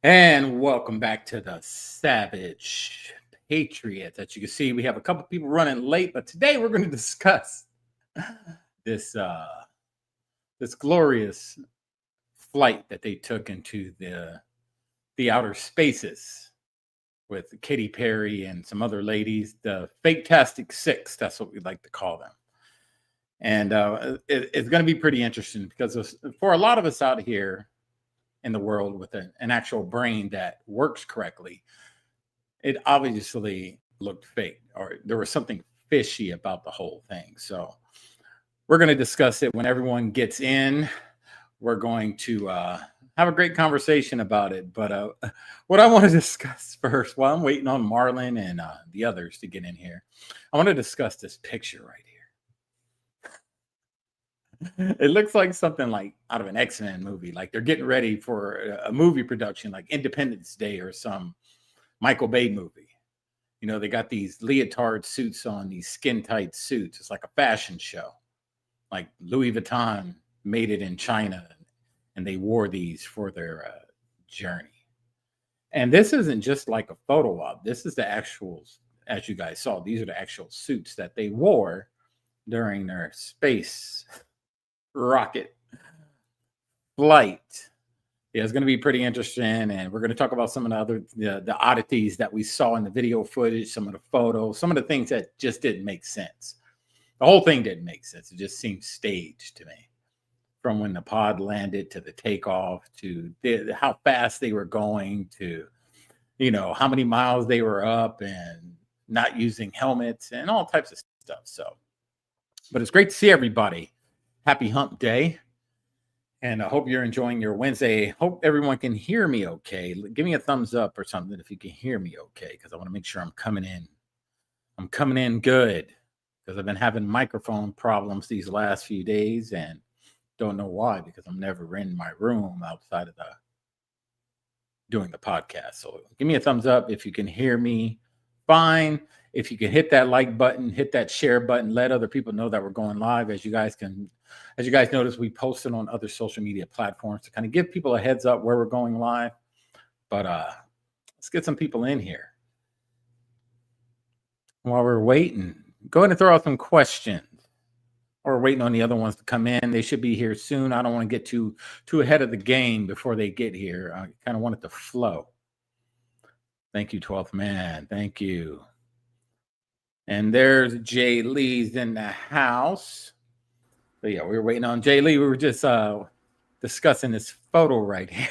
And welcome back to the Savage Patriots. As you can see, we have a couple people running late, but today we're going to discuss this this glorious flight that they took into the outer spaces with Katy Perry and some other ladies, the Faketastic Six. That's what we like to call them. And it's going to be pretty interesting because for a lot of us out here in the world with an actual brain that works correctly, it obviously looked fake, or there was something fishy about the whole thing. So we're going to discuss it when everyone gets in. We're going to have a great conversation about it. But what I want to discuss first, while I'm waiting on Marlon and the others to get in here, I want to discuss this picture right here. It looks like something like out of an X-Men movie, like they're getting ready for a movie production like Independence Day or some Michael Bay movie. You know, they got these leotard suits on, these skin-tight suits. It's like a fashion show. Like Louis Vuitton made it in China, and they wore these for their journey. And this isn't just like a photo op. This is the actual, as you guys saw, these are the actual suits that they wore during their space rocket flight. Yeah, it's going to be pretty interesting, and we're going to talk about some of the other the oddities that we saw in the video footage, some of the photos, some of the things that just didn't make sense. The whole thing didn't make sense. It just seemed staged to me, from when the pod landed to the takeoff to how fast they were going to, you know, how many miles they were up and not using helmets and all types of stuff. So, but it's great to see everybody. Happy hump day. And I hope you're enjoying your Wednesday. Hope everyone can hear me okay. Give me a thumbs up or something if you can hear me okay, because I want to make sure I'm coming in. I'm coming in good, because I've been having microphone problems these last few days and don't know why, because I'm never in my room outside of doing the podcast. So give me a thumbs up if you can hear me fine. If you can hit that like button, hit that share button, let other people know that we're going live. As you guys notice, we posted on other social media platforms to kind of give people a heads up where we're going live. But let's get some people in here. While we're waiting, go ahead and throw out some questions. Or waiting on the other ones to come in. They should be here soon. I don't want to get too ahead of the game before they get here. I kind of want it to flow. Thank you, 12th man. Thank you. And there's Jay Lee's in the house. But yeah, we were waiting on Jay Lee. We were just discussing this photo right here.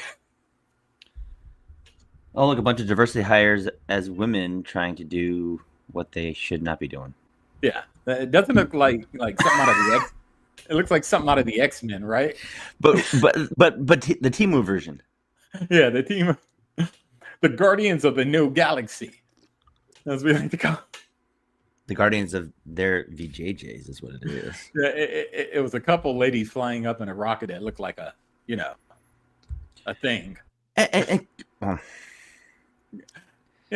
Oh, look, a bunch of diversity hires as women trying to do what they should not be doing. Yeah, it doesn't look like something out of the X. It looks like something out of the X-Men, right? But the Temu version. Yeah, the Guardians of the New Galaxy, as we like to call it. The Guardians of their VJJs is what it is. Yeah, it was a couple ladies flying up in a rocket that looked like a thing. Yeah,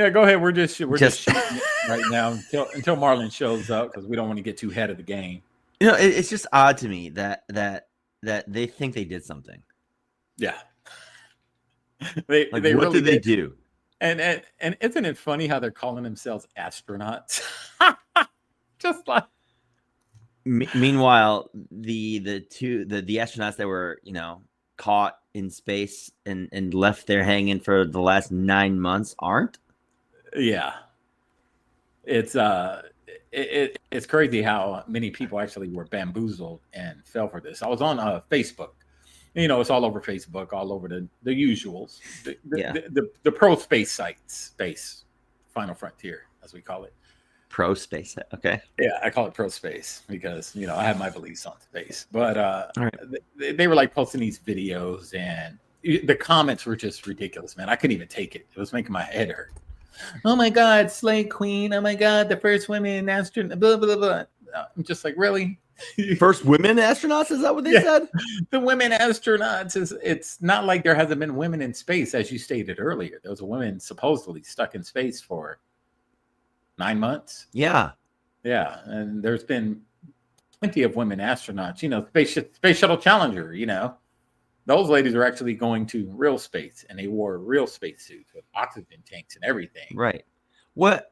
go ahead. We're just shooting it right now until Marlon shows up, because we don't want to get too ahead of the game. You know, it's just odd to me that they think they did something. Yeah. What really did they do? And isn't it funny how they're calling themselves astronauts? Just like. Meanwhile, the astronauts that were caught in space and left there hanging for the last 9 months aren't. Yeah, it's crazy how many people actually were bamboozled and fell for this. I was on Facebook. It's all over Facebook, all over the usuals, the pro space sites, Space Final Frontier, as we call it. Pro space, okay. Yeah, I call it pro space because I have my beliefs on space. But they were like posting these videos, and the comments were just ridiculous, man. I couldn't even take it. It was making my head hurt. Oh my God, Slay Queen. Oh my God, the first women astronaut, blah, blah, blah. I'm just like, really? First women astronauts? Is that what they said? The women astronauts it's not like there hasn't been women in space, as you stated earlier. There was a woman supposedly stuck in space for 9 months. Yeah. Yeah. And there's been plenty of women astronauts, Space Shuttle Challenger, Those ladies are actually going to real space, and they wore real spacesuits with oxygen tanks and everything. Right. What?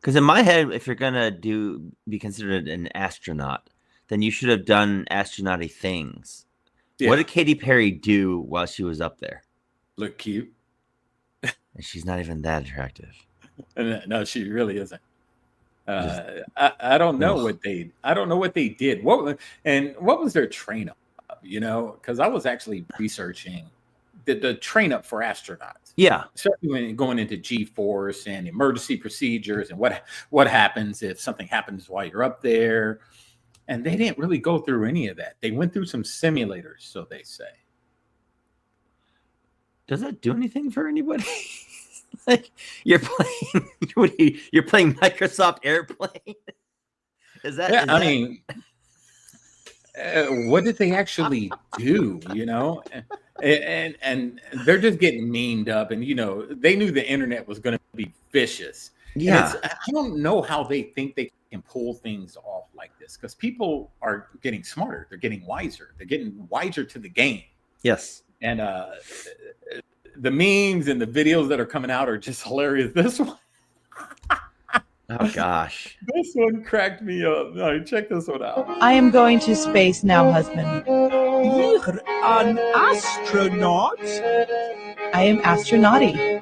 Because in my head, if you're gonna be considered an astronaut, then you should have done astronaut-y things. Yeah. What did Katy Perry do while she was up there? Look cute. And she's not even that attractive. No, she really isn't. I don't know what they did. What was their train up? Because I was actually researching the train up for astronauts. Yeah, especially when going into G-force and emergency procedures and what happens if something happens while you're up there. And they didn't really go through any of that. They went through some simulators, so they say. Does that do anything for anybody? Like you're playing Microsoft Airplane? Is that? Yeah, I mean, what did they actually do? And they're just getting meaned up, and they knew the internet was going to be vicious. Yeah, I don't know how they think they can pull things off like this, because people are getting smarter, they're getting wiser to the game. Yes, and the memes and the videos that are coming out are just hilarious. This one, oh gosh, this one cracked me up. No, check this one out. I am going to space now, husband. You're an astronaut? I am astronauty.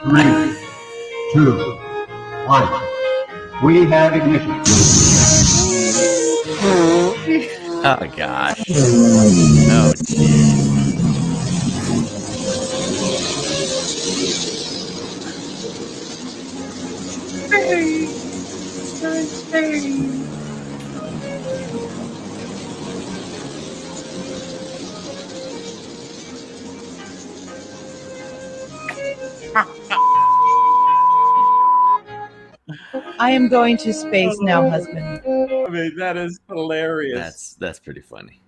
Three, 2, 1. We have ignition. oh gosh, oh jeez. I am going to space now, husband. I mean, that is hilarious. That's pretty funny.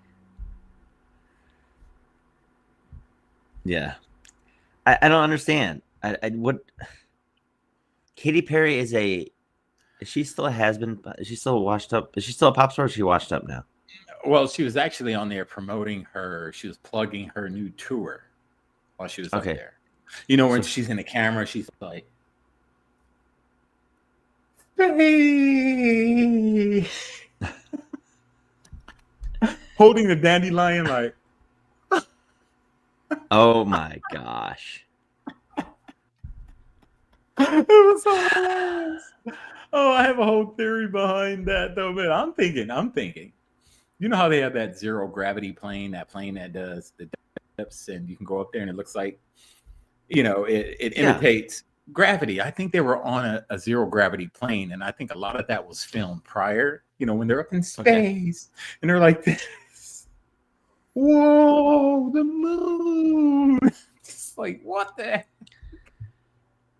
Yeah, I don't understand. What Katy Perry is she still a has-been? Is she still washed up? Is she still a pop star? Or is she washed up now? Well, she was actually on there promoting she was plugging her new tour while she was up there. When she's in the camera, she's like, hey. Holding the dandelion like. Oh my gosh. It was so hilarious. Oh, I have a whole theory behind that though, man. I'm thinking. You know how they have that zero gravity plane, that plane that does the depths, and you can go up there and it looks like, it imitates gravity. I think they were on a zero gravity plane, and I think a lot of that was filmed prior, when they're up in space and they're like this. Whoa, the moon. It's like, what the heck?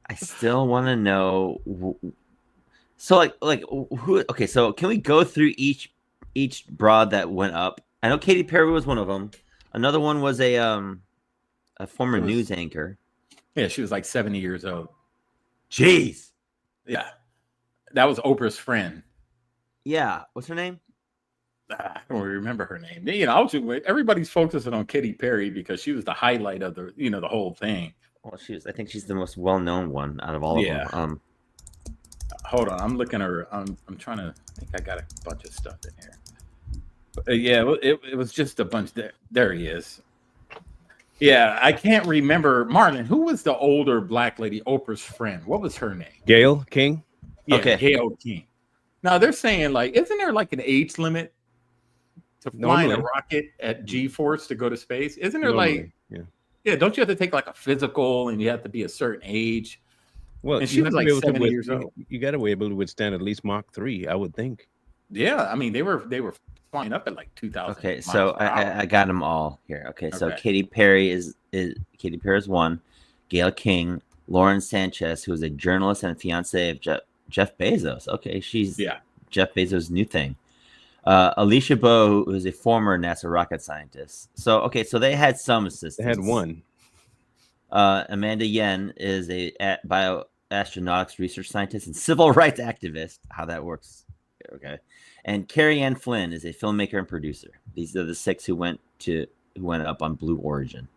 I still want to know. So like who? Okay, so can we go through each broad that went up? I know Katy Perry was one of them. Another one was a former news anchor. Yeah, she was like 70 years old. Jeez. Yeah, that was Oprah's friend. Yeah, what's her name? I don't remember her name. Everybody's focusing on Katy Perry because she was the highlight of the the whole thing. Well, I think she's the most well-known one out of all of them. Hold on, I'm looking at her. I'm trying to. I think I got a bunch of stuff in here. Yeah, it was just a bunch. There he is. Yeah, I can't remember. Marlon, who was the older black lady, Oprah's friend? What was her name? Gayle King. Yeah, Okay. Gayle King. Now they're saying isn't there an age limit to flying a rocket at G-force to go to space? Isn't there yeah, don't you have to take a physical and you have to be a certain age? Well, and she was 70 years old. You got to be able to withstand at least Mach 3, I would think. Yeah, I mean they were flying up at 2,000. Okay, so I got them all here. Okay, so Katy Perry is one. Gayle King, Lauren Sanchez, who is a journalist and a fiance of Jeff Bezos. Okay, she's Jeff Bezos' new thing. Alicia Bowe, who is a former NASA rocket scientist. So they had some assistance. They had one. Amanda Yen is a bioastronautics research scientist and civil rights activist. How that works. Okay. And Carrie Ann Flynn is a filmmaker and producer. These are the 6 who went up on Blue Origin.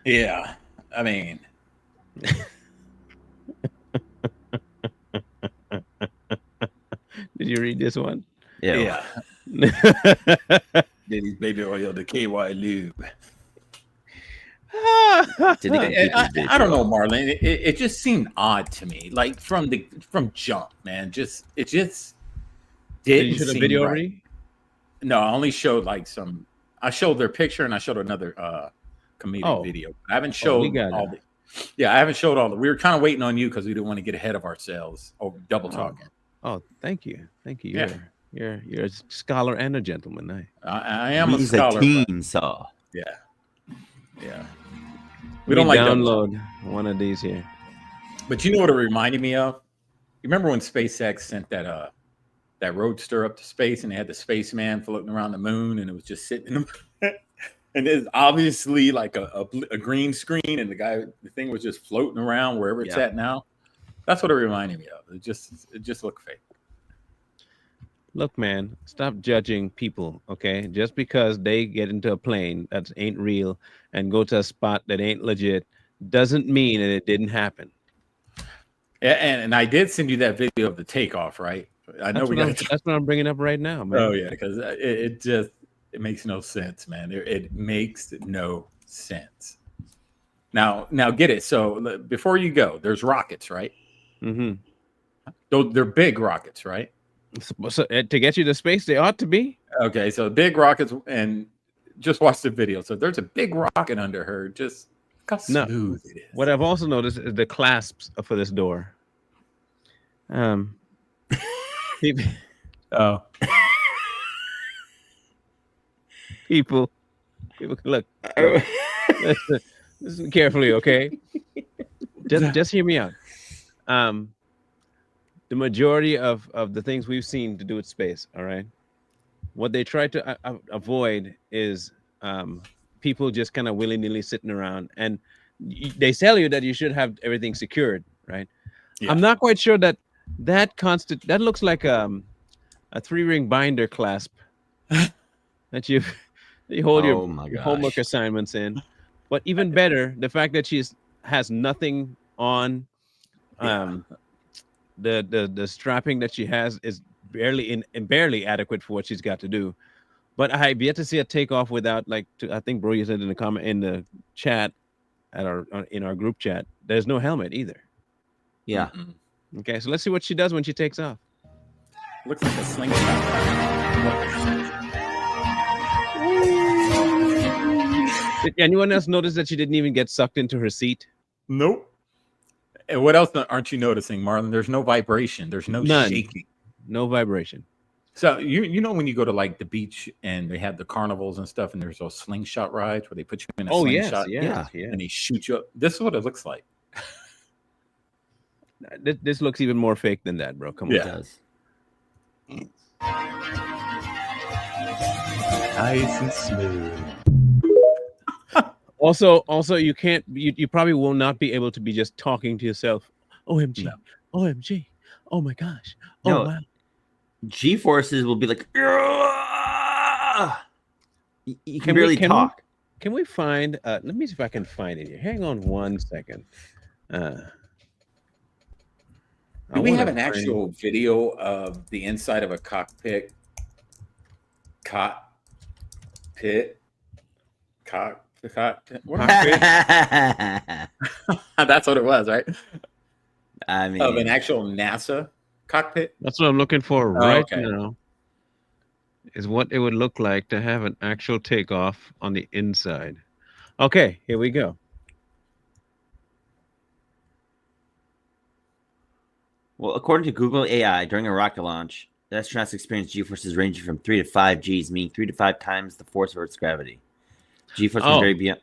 Yeah. I mean, Did you read this one? yeah. Diddy's baby oil, the KY lube. I don't know, Marlon. It just seemed odd to me, like from jump, man. It just didn't. Did you show the seem video right. already? No, I only showed like some. I showed their picture and I showed another comedic video. I haven't showed all the. Yeah, I haven't showed all the. We were kind of waiting on you because we didn't want to get ahead of ourselves over double talking. Oh, thank you. Yeah. You're a scholar and a gentleman. I am He's a scholar. a teen saw. Yeah. We don't like download one of these here. But you know what it reminded me of? You remember when SpaceX sent that roadster up to space and they had the spaceman floating around the moon and it was just sitting in the and it's obviously like a green screen and the thing was just floating around wherever it's at now. That's what it reminded me of. It just looked fake. Look, man, stop judging people, okay? Just because they get into a plane that ain't real and go to a spot that ain't legit doesn't mean that it didn't happen. And I did send you that video of the takeoff, right? I know that's what I'm bringing up right now, man. Oh yeah, because it makes no sense, man. It makes no sense. Now get it. So before you go, there's rockets, right? Mm-hmm. They're big rockets, right? So to get you to space, they ought to be. Okay, so big rockets, and just watch the video. So there's a big rocket under her. Just look how smooth it is. What I've also noticed is the clasps for this door. People look. Listen carefully, okay? Just hear me out. The majority of the things we've seen to do with space, all right, what they try to avoid is people just kind of willy-nilly sitting around, and they tell you that you should have everything secured, right? Yeah. I'm not quite sure that looks like a 3-ring binder clasp that you hold your homework assignments in. But even better, the fact that she has nothing on. The strapping that she has is barely adequate for what she's got to do. But I have yet to see a takeoff without, I think bro, you said in the comment in the chat in our group chat, there's no helmet either. Yeah. Mm-hmm. Okay, so let's see what she does when she takes off. Looks like a slingshot. Did anyone else notice that she didn't even get sucked into her seat? Nope. And what else aren't you noticing, Marlon? There's no vibration. There's no shaking. No vibration. So you know when you go to like the beach and they have the carnivals and stuff, and there's those slingshot rides where they put you in a slingshot, and they shoot you up. This is what it looks like. This looks even more fake than that, bro. Come on, it does. Nice and smooth. Also, you can't. You probably will not be able to be just talking to yourself. OMG, no. OMG, oh my gosh, oh wow. G-forces will be like, you can barely talk. Can we find? Let me see if I can find it here. Hang on 1 second. Do we have an actual video of the inside of a cockpit? That's what it was, right? I mean, of an actual NASA cockpit. That's what I'm looking for now. Is what it would look like to have an actual takeoff on the inside. Okay, here we go. Well, according to Google AI, during a rocket launch, the astronauts experience G-forces ranging from 3 to 5 Gs, meaning 3 to 5 times the force of Earth's gravity. G-force can vary beyond.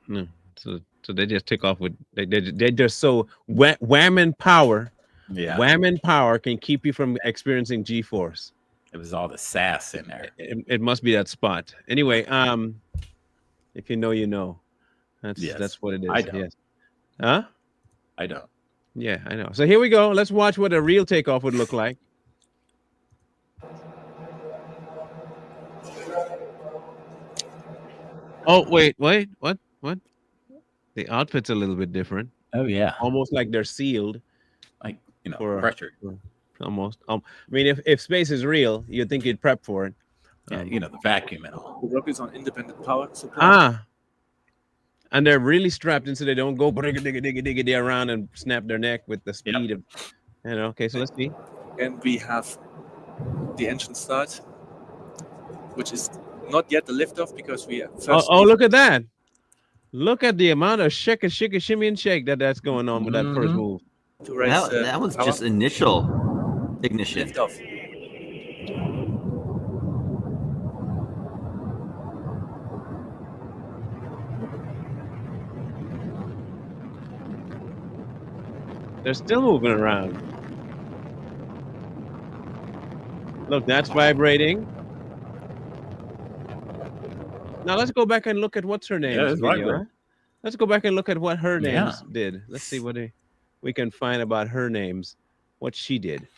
No, so they just take off with they just so wham and power. Yeah, wham and power can keep you from experiencing G-force. It was all the sass in there. It must be that spot. Anyway, if you know, you know. That's what it is. I don't. Yes. Huh? I don't. Yeah, I know. So here we go. Let's watch what a real takeoff would look like. Oh, wait. What? The outfit's a little bit different. Oh yeah, Almost like they're sealed. like pressure. pressure. Almost. I mean, if space is real, you'd think you'd prep for it. Yeah, the vacuum and all. The rockets on independent power supply. And they're really strapped in so they don't go digga around and snap their neck with the speed of, Okay, so let's see. And we have the engine start, which is not yet the liftoff because we first. Oh, look at that! Look at the amount of shake, shimmy, and shake that's going on with that first move. To raise, That was power. just initial ignition. Liftoff. They're still moving around. Look, that's vibrating. Now let's go back and look at what's her name. Yeah, it's vibrating. Let's go back and look at what her names did. Let's see what we can find about her names, what she did.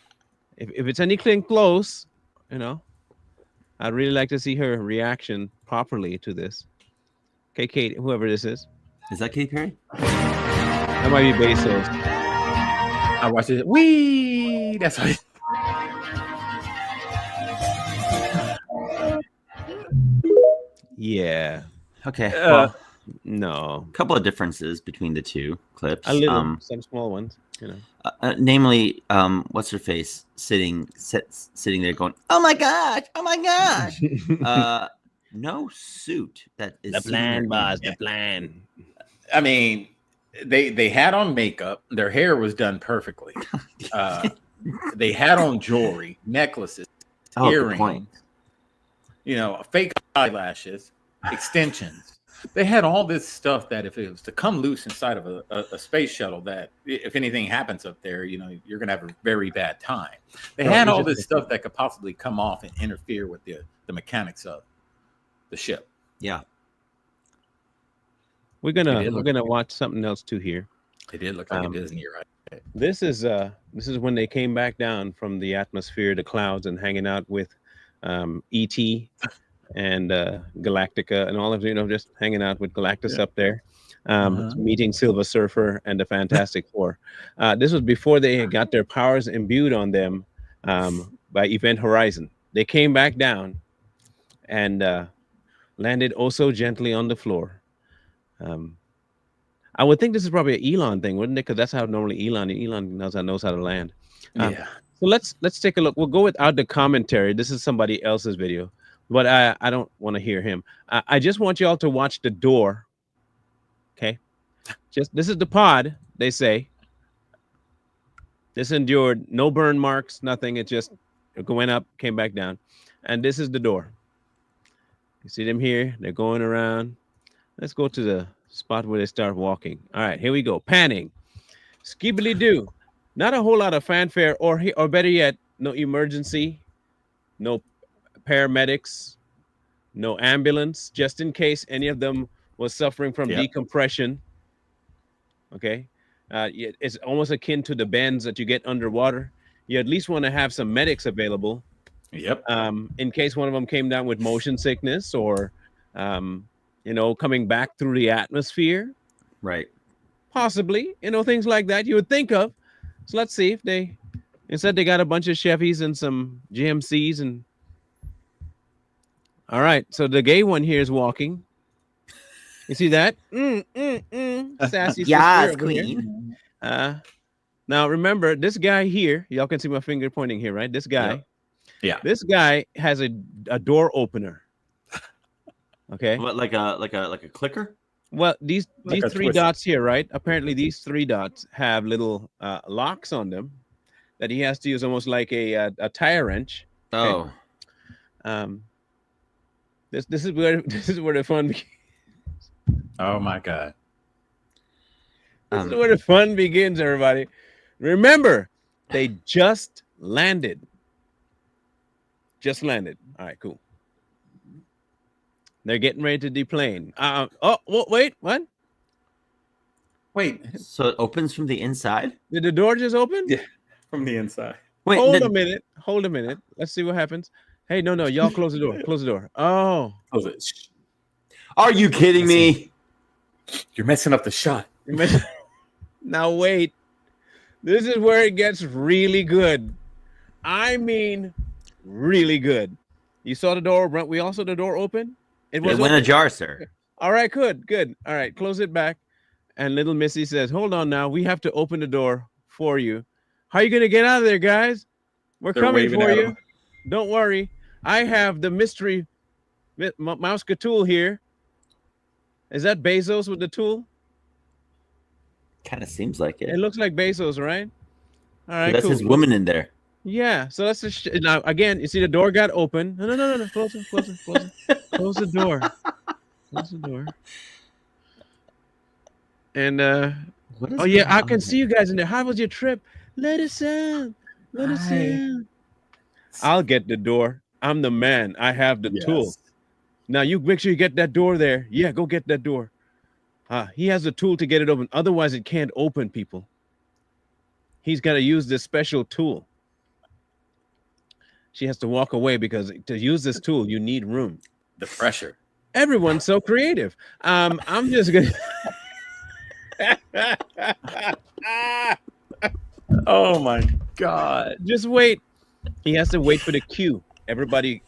If it's anything close, I'd really like to see her reaction properly to this. Okay, Kate, whoever this is. Is that Katy Perry? That might be Bezos. I watched it. Wee! That's how. Yeah. Okay. Well, no. a couple of differences between the two clips. A little, some small ones, Namely, what's her face sitting there going, "Oh my gosh! Oh my gosh!" No suit. That is the plan, boss. The plan. I mean, they had on makeup. Their hair was done perfectly. They had on jewelry, necklaces, earrings. Fake eyelashes, extensions. They had all this stuff that if it was to come loose inside of a space shuttle, that if anything happens up there, you're going to have a very bad time. They had all this stuff that could possibly come off and interfere with the mechanics of the ship. Yeah. We're gonna watch something else too here. It did look like a Disney, right? This is when they came back down from the atmosphere, the clouds, and hanging out with E.T. and Galactica and all of just hanging out with Galactus up there, meeting Silver Surfer and the Fantastic Four. This was before they had got their powers imbued on them by Event Horizon. They came back down and landed oh so gently on the floor. I would think this is probably an Elon thing, wouldn't it? Because that's how normally Elon knows how to land. Yeah. So let's take a look. We'll go without the commentary. This is somebody else's video, but I don't want to hear him. I just want you all to watch the door. Okay. This is the pod, they say. This endured no burn marks, nothing. It just went up, came back down. And this is the door. You see them here? They're going around. Let's go to the spot where they start walking. All right, here we go. Panning. Skibbly-doo. Not a whole lot of fanfare, or better yet, no emergency, no paramedics, no ambulance, just in case any of them was suffering from decompression. Okay. It's almost akin to the bends that you get underwater. You at least want to have some medics available. Yep. In case one of them came down with motion sickness or, coming back through the atmosphere. Right. Possibly, things like that you would think of. So let's see if instead they got a bunch of Chevys and some GMCs and. All right. So the gay one here is walking. You see that? Sassy yes, queen. Now remember this guy here. Y'all can see my finger pointing here, right? This guy. Yeah. This guy has a door opener. Okay. What, like a clicker? Well, these Like a three twister. dots here, right? Apparently, these three dots have little locks on them that he has to use almost like a tire wrench. Oh. Okay. This is where the fun begins. Oh my God. This is where the fun begins, everybody. Remember, they just landed. Just landed. All right, cool. They're getting ready to deplane. Wait, what? Wait, So it opens from the inside? Did the door just open? Yeah. From the inside. Wait, Hold a minute. Let's see what happens. Hey, no, y'all close the door. Close the door. Oh. Close it. Shh. are you kidding me? You're messing up the shot. Now wait. This is where it gets really good. I mean, really good. You saw the door. We all saw the door open. It went ajar, sir. All right, good. All right, close it back. And little Missy says, "Hold on now. We have to open the door for you. How are you gonna get out of there, guys? They're coming for you. Don't worry. I have the mystery mouse tool here. Is that Bezos with the tool? Kind of seems like it. It looks like Bezos, right? All right, that's cool. his woman in there. Yeah. So that's now again. You see the door got open. No. Close it. Close the door. Close the door. And oh yeah, I can see you guys in there. How was your trip? Let us in. Let us in. I'll get the door. I'm the man. I have the tool. Now you make sure you get that door there. Yeah, go get that door. He has the tool to get it open. Otherwise, it can't open, people. He's got to use this special tool. She has to walk away because to use this tool, you need room. The pressure. Everyone's so creative. I'm just gonna. Oh my God! Just wait. He has to wait for the cue. Everybody,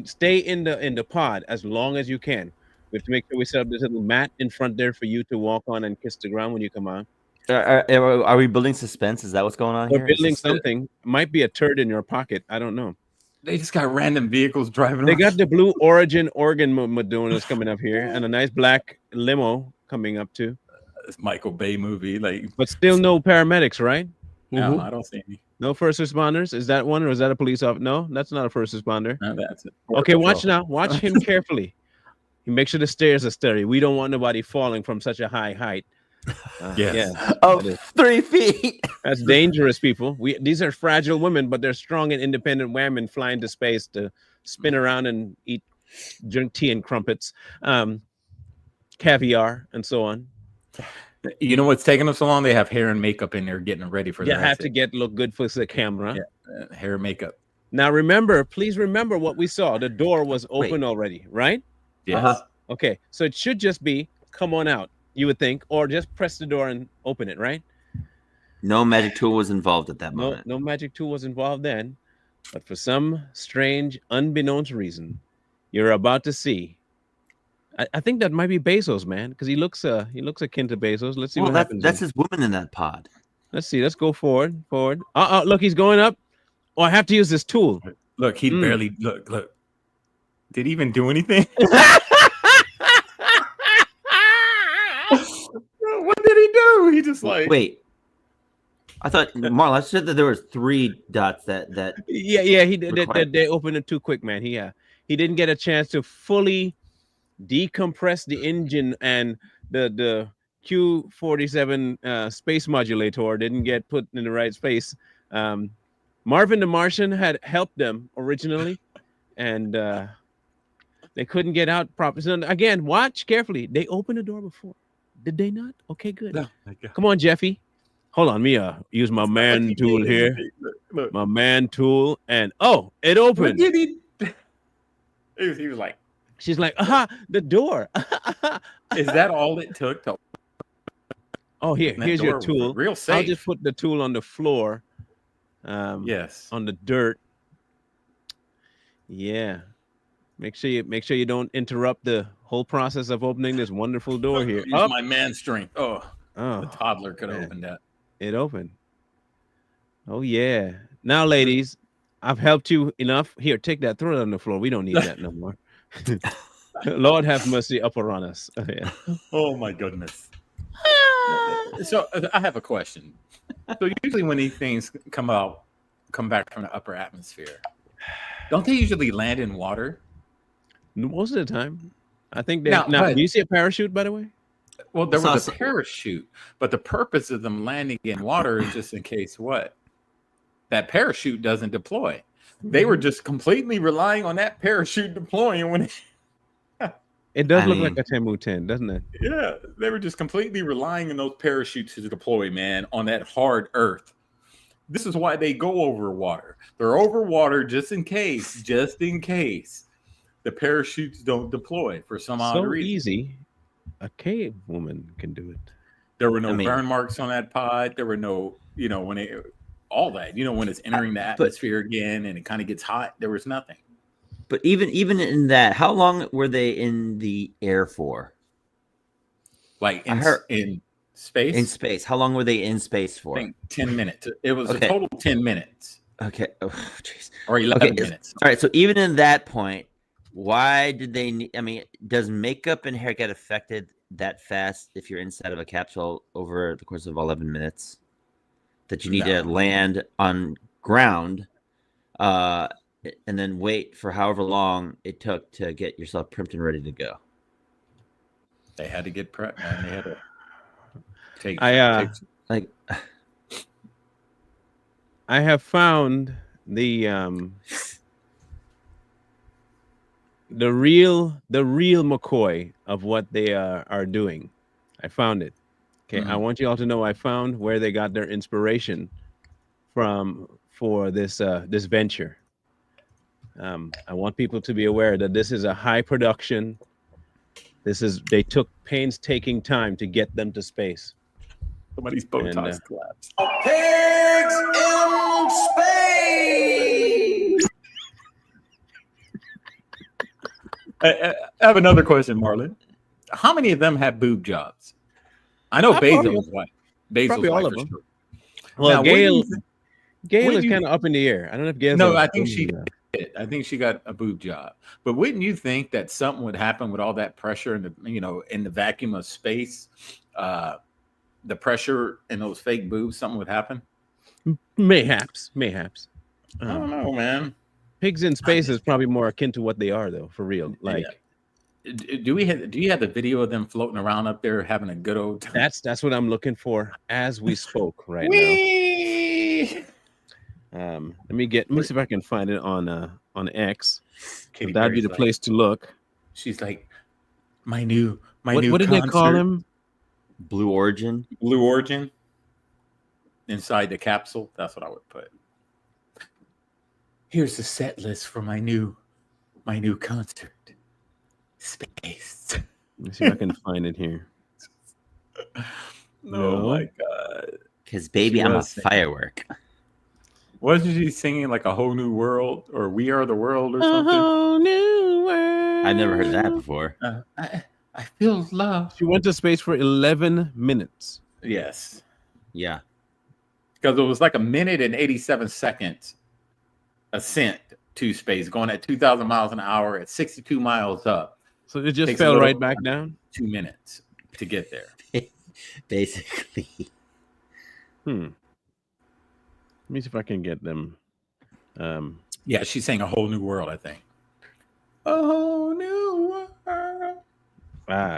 stay in the pod as long as you can. We have to make sure we set up this little mat in front there for you to walk on and kiss the ground when you come on. Are we building suspense? Is that what's going on We're here? building something. Might be a turd in your pocket. I don't know. They just got random vehicles driving. They got the Blue Origin Oregon Madonas coming up here, and a nice black limo coming up too. This Michael Bay movie, but still no paramedics, right? No, I don't see any. No first responders. Is that one, or is that a police officer? No, that's not a first responder. No, that's it. Okay, watch now. Watch him carefully. Make sure the stairs are steady. We don't want nobody falling from such a high height. Yes. Oh, 3 feet. That's dangerous, people. These are fragile women, but they're strong and independent women flying to space to spin around and drink tea and crumpets, caviar, and so on. You know what's taking them so long? They have hair and makeup in there getting ready for. You have to look good for the camera. Yeah, hair and makeup. Now please remember what we saw. The door was open already, right? Yes. Okay, so it should just be come on out, you would think, or just press the door and open it, right? No magic tool was involved at that moment. No magic tool was involved then, but for some strange, unbeknownst reason, you're about to see. I think that might be Bezos, man, because he looks akin to Bezos. Let's see what happens. That's his woman in that pod. Let's see. Let's go forward. Look, he's going up. Oh, I have to use this tool. Look, he barely look. Did he even do anything? What did he do? He just wait. I thought Marlon said that there was 3 dots that. Yeah. He did. They opened it too quick, man. He didn't get a chance to fully decompress the engine, and the Q-47 space modulator didn't get put in the right space. Marvin the Martian had helped them originally, and they couldn't get out properly. So again, watch carefully. They opened the door before. Did they not? Okay, good. No, come on, Jeffy. Hold on, me use my man tool here. Look. My man tool, and it opened. What did he was like. She's like, the door. Is that all it took to? Oh, here's your tool. Real safe. I'll just put the tool on the floor. Yes. On the dirt. Yeah. Make sure you don't interrupt the whole process of opening this wonderful door here. Use my man strength. Oh, the toddler could have opened that. It opened. Oh yeah. Now, ladies, I've helped you enough. Here, take that. Throw it on the floor. We don't need that no more. Lord have mercy upon us. Yeah. Oh my goodness. So I have a question. So usually when these things come back from the upper atmosphere, don't they usually land in water? Most of the time. I think they now do you see a parachute, by the way? Well, there was a parachute, but the purpose of them landing in water is just in case what? That parachute doesn't deploy. They were just completely relying on that parachute deploying when It does I look mean- like a Temu 10, doesn't it? Yeah, they were just completely relying on those parachutes to deploy, man, on that hard earth. This is why they go over water. They're over water just in case the parachutes don't deploy for some odd So reason. easy. A cave woman can do it. There were no I mean- burn marks on that pod. There were no, when all that, when it's entering the but- atmosphere again and it kind of gets hot, there was nothing. But even in that, how long were they in the air for? Like I heard- in space? In space, how long were they in space I for? think 10 minutes. It was Okay. a total 10 minutes Okay. Oh, jeez. or 11 Okay, minutes. All right. So even in that point, why did they need? I mean, does makeup and hair get affected that fast if you're inside of a capsule over the course of 11 minutes? That you need to No. land on ground, and then wait for however long it took to get yourself primed and ready to go. They had to get prepped, man. They had to take. Like, I have found the real McCoy of what they are doing. I found it. Okay, I want you all to know I found where they got their inspiration from for this this venture. I want people to be aware that this is a high production. They took painstaking time to get them to space. Somebody's bow And, ties collapsed. Pigs in space! I have another question, Marlon. How many of them have boob jobs? I know Basil was white. Basil's probably all white of for them. sure. Well, Now, what do Gail you think- Gail Wouldn't is you- kind of up in the air. I don't know if Gail. No, I think she did. I think she got a boob job. But wouldn't you think that something would happen with all that pressure in the vacuum of space? The pressure in those fake boobs, something would happen. Mayhaps. I don't know, man. Pigs in space is probably more akin to what they are, though, for real. Like, do you have the video of them floating around up there having a good old time? that's what I'm looking for as we spoke right now. Let me see if I can find it on X. Katy That'd be Perry's the like- place to look. She's like, my new What did they call concert, him? Blue Origin. Blue Origin. Inside the capsule. That's what I would put. Here's the set list for my new concert. Space. Let me see if I can find it here. Oh No. my god. Because baby, She I'm a was saying- firework. Wasn't she singing like a whole new world or We Are the World or something? New world. I've never heard that before. I feel love. She went to space for 11 minutes. Yes. Yeah. Because it was like a minute and 87 seconds ascent to space, going at 2,000 miles an hour at 62 miles up. So it just Takes a fell little right back down. 2 minutes to get there. Basically. Let me see if I can get them. Yeah, she's saying a whole new world, I think. A whole new world.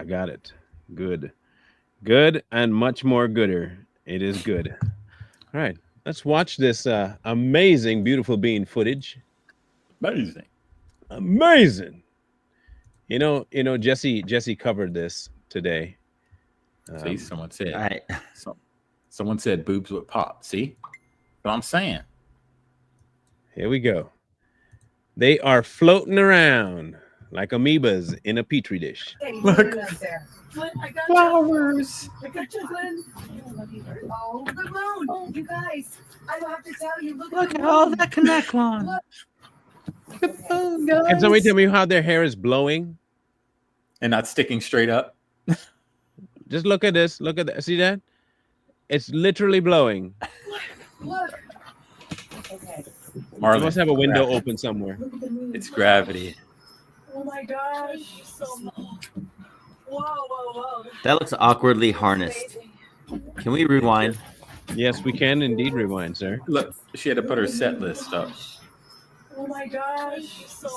Got it. Good and much more gooder. It is good. All right, let's watch this amazing, beautiful bean footage. Amazing. You know, Jesse covered this today. See, someone said. I, Someone said boobs would pop. See, what I'm saying. Here we go. They are floating around like amoebas in a petri dish. Look. Flynn, I got Flowers. you. I got you, Flynn. I love you. Oh, the moon. You guys, I don't have to tell you. Look at all that connect on. Can somebody tell me how their hair is blowing? And not sticking straight up. Just look at this. Look at that. See that? It's literally blowing. Look. Okay. You Marlon, must have a window gravity. open somewhere. Look at the moon. It's gravity. Oh my gosh. So whoa. That looks awkwardly harnessed. Can we rewind? Yes, we can indeed rewind, sir. Look, she had to put her set list up. Oh my gosh. So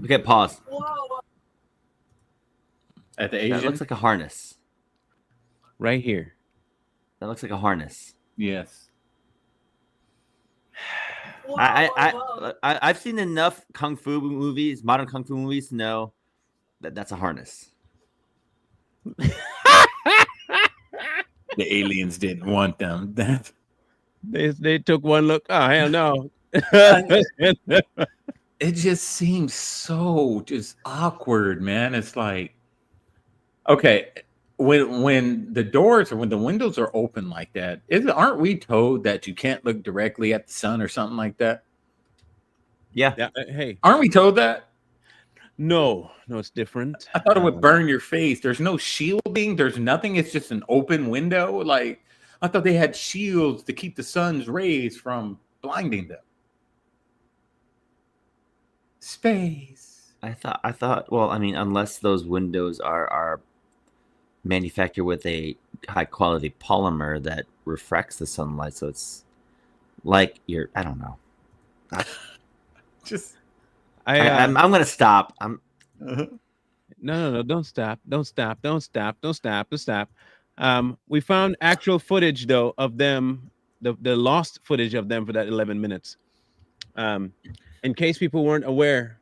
Okay, pause. whoa. At the That Asian. looks like a harness. Right here. That looks like a harness. Yes. I've seen enough kung fu movies, modern kung fu movies, to know That's a harness. The aliens didn't want them. They took one look. Oh hell no! It just seems so just awkward, man. It's like, okay, when the doors or when the windows are open like that, aren't we told that you can't look directly at the sun or something like that? Yeah. Yeah. Hey. Aren't we told that? No, it's different. I thought it would burn your face. There's no shielding. There's nothing. It's just an open window. Like, I thought they had shields to keep the sun's rays from blinding them. Space. I thought. Well, I mean, unless those windows are manufactured with a high quality polymer that refracts the sunlight, so it's like I don't know. Just. I'm gonna stop. No, don't stop. We found actual footage though of them, the lost footage of them for that 11 minutes. In case people weren't aware,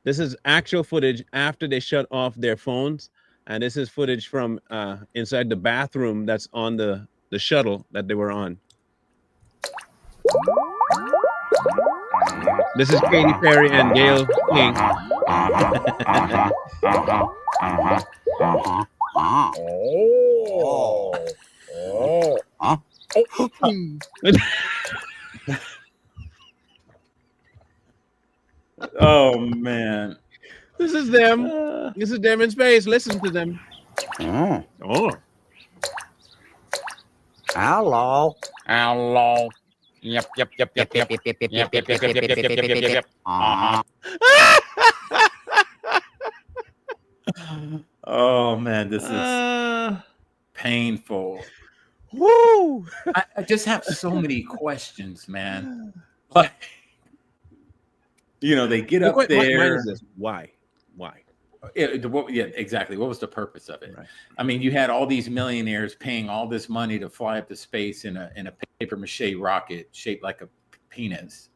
this is actual footage after they shut off their phones, and this is footage from inside the bathroom that's on the shuttle that they were on. This is Katy Perry and Gayle King. Oh man. This is them. This is them in space. Listen to them. Oh. Hello. Hello. Yep. Oh man, this is painful. Woo! I just have so many questions, man. Like, they get up there. Why? Yeah, exactly. What was the purpose of it? Right. I mean, you had all these millionaires paying all this money to fly up to space in a paper mache rocket shaped like a penis.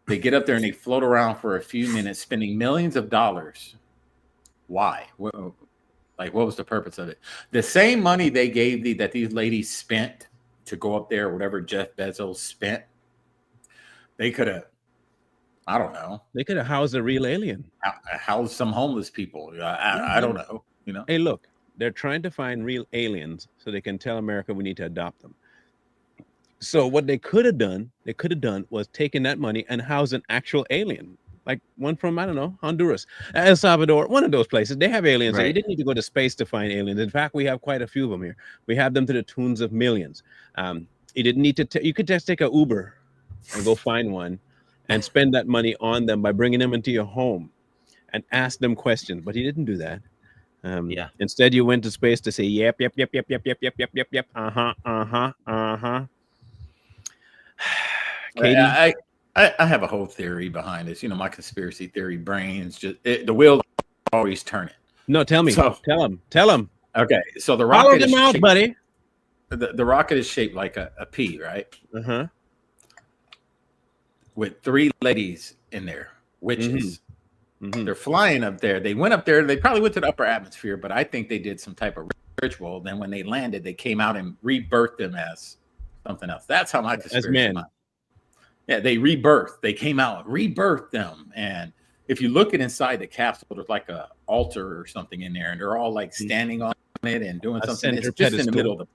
They get up there and they float around for a few minutes, spending millions of dollars. Why? What was the purpose of it? The same money they gave that these ladies spent to go up there, whatever Jeff Bezos spent, they could have. I don't know. They could have housed a real alien. House some homeless people. I don't know. Hey, look, they're trying to find real aliens so they can tell America we need to adopt them. So what they could have done was taken that money and house an actual alien, like one from, I don't know, Honduras, El Salvador, one of those places. They have aliens. Right. So you didn't need to go to space to find aliens. In fact, we have quite a few of them here. We have them to the tunes of millions. You didn't need to. You could just take an Uber and go find one and spend that money on them by bringing them into your home and ask them questions. But he didn't do that. Yeah. Instead, you went to space to say, yep. Katie, I have a whole theory behind this. My conspiracy theory brains the wheels always turning. No, tell me. So, tell him. Okay, so the Follow rocket them is out, shaped, buddy. The rocket is shaped like a P, right? Uh-huh. With 3 ladies in there, witches. Mm-hmm. They're flying up there. They went up there. They probably went to the upper atmosphere, but I think they did some type of ritual. Then when they landed, they came out and rebirthed them as something else. That's how my conspiracy. As men. Yeah, they rebirthed. They came out, rebirthed them. And if you look at inside the capsule, there's like a altar or something in there, and they're all like standing on it and doing something. It's just in the middle of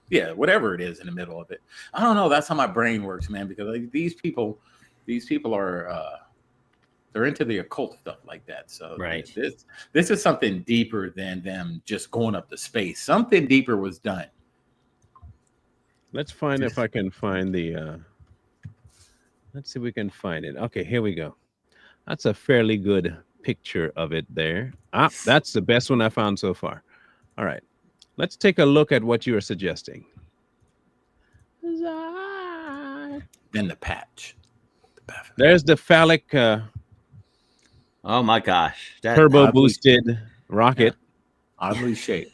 the whatever it is in the middle of it. I don't know. That's how my brain works, man. Because like, these people are they're into the occult stuff like that. So right. This is something deeper than them just going up to space. Something deeper was done. Let's find if I can find the. Let's see if we can find it. Okay, here we go. That's a fairly good picture of it there. That's the best one I found so far. All right, let's take a look at what you are suggesting. Then the patch. There's the phallic. Oh my gosh! Turbo boosted rocket. Yeah. Oddly shaped.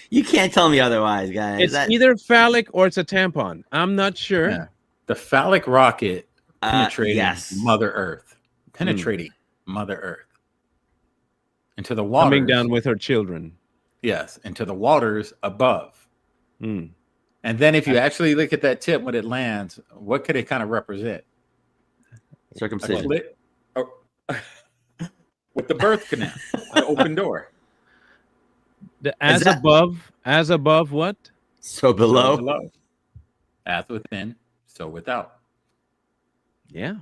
You can't tell me otherwise, guys. It's either phallic or it's a tampon. I'm not sure. Yeah. The phallic rocket penetrating yes. Mother Earth. Penetrating Mother Earth. into the waters. Coming down with her children. Yes, into the waters above. Mm. And then if you actually look at that tip when it lands, what could it kind of represent? Circumcision. With the birth canal, an open door. As above what? So below. So below. As within, so without. Yeah.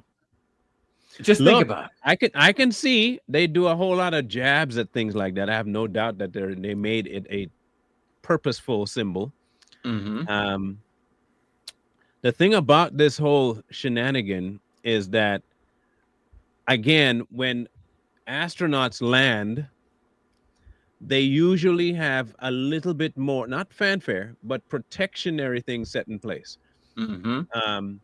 Just think about it. I can see they do a whole lot of jabs at things like that. I have no doubt that they made it a purposeful symbol. Mm-hmm. The thing about this whole shenanigan is that, again, when astronauts land, they usually have a little bit more, not fanfare, but protectionary things set in place. Mm-hmm.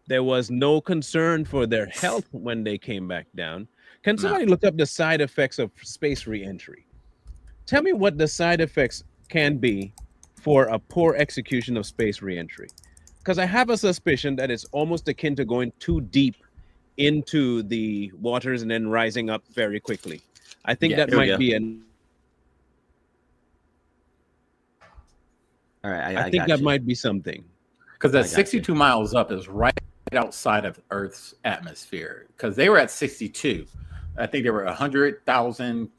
There was no concern for their health when they came back down. Can somebody look up the side effects of space reentry? Tell me what the side effects can be for a poor execution of space reentry. Because I have a suspicion that it's almost akin to going too deep into the waters and then rising up very quickly. I think that might be an. All right, I think that might be something. Because that 62 miles up is right outside of Earth's atmosphere. Because they were at 62. I think they were 100,000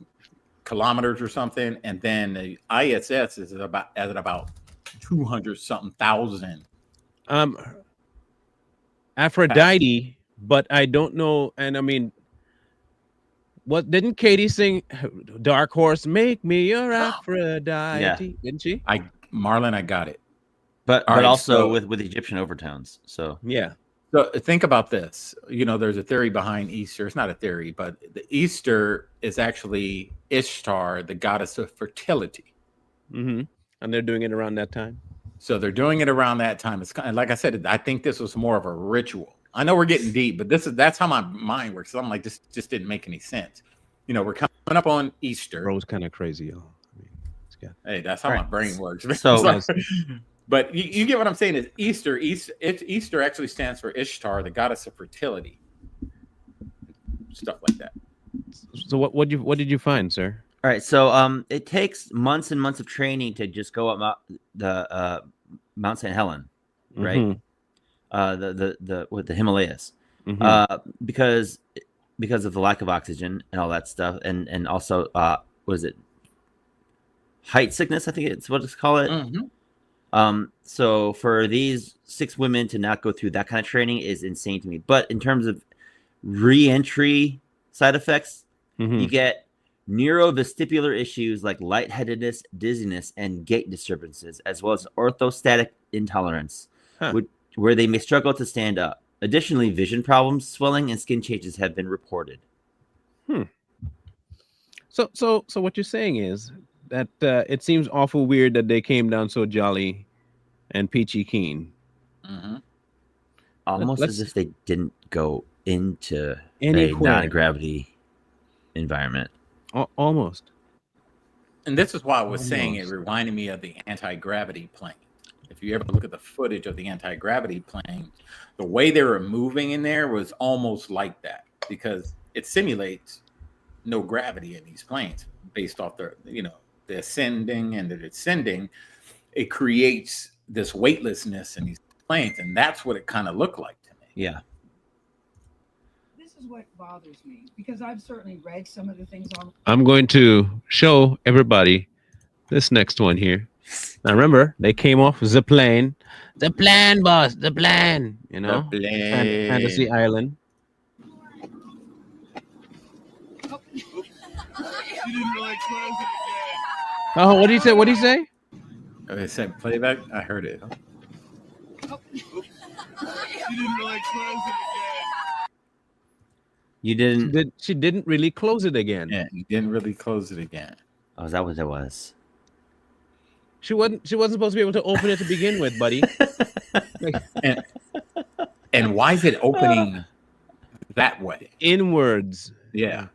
kilometers or something, and then the ISS is at about 200 something thousand. Aphrodite, but I don't know. And I mean, what didn't Katy sing? Dark Horse, make me your Aphrodite. Yeah. Didn't she? Marlon, I got it. But All right, also with Egyptian overtones. So yeah. So think about this. You know, there's a theory behind Easter. It's not a theory, but the Easter is actually Ishtar, the goddess of fertility. Mm-hmm. And they're doing it around that time. So they're doing it around that time. It's kind of, like I said, I think this was more of a ritual. I know we're getting deep, but that's how my mind works. So I'm like, this just didn't make any sense. You know, we're coming up on Easter. Bro's kind of crazy, y'all. Hey, that's how my brain works. So, but you get what I'm saying is Easter actually stands for Ishtar, the goddess of fertility. Stuff like that. So what did you find, sir? All right, so it takes months and months of training to just go up Mount St. Helen, right? Mm-hmm. With the Himalayas, because of the lack of oxygen and all that stuff, and also what is it? Height sickness, I think it's what it's called. So for these 6 women to not go through that kind of training is insane to me. But in terms of re-entry side effects, you get neurovestibular issues like lightheadedness, dizziness, and gait disturbances, as well as orthostatic intolerance, where they may struggle to stand up. Additionally, vision problems, swelling, and skin changes have been reported. So what you're saying is that it seems awful weird that they came down so jolly and peachy keen. Almost as if they didn't go into a non-gravity environment. Almost. And this is why I was saying it reminded me of the anti-gravity plane. If you ever look at the footage of the anti-gravity plane, the way they were moving in there was almost like that, because it simulates no gravity in these planes based off the ascending and the descending. It creates this weightlessness in these planes, and that's what it kind of looked like to me. Yeah. This is what bothers me, because I've certainly read some of the things on. I'm going to show everybody this next one here. Now remember, they came off the plane. The plan, boss, the plan. You know, The plane. Fantasy Island. Oh, what did he say? What did he say? It said playback. I heard it. You didn't. She didn't really close it again. Yeah, you didn't really close it again. Oh, is that what it was? She wasn't supposed to be able to open it to begin with, buddy. And why is it opening that way? Inwards. Yeah.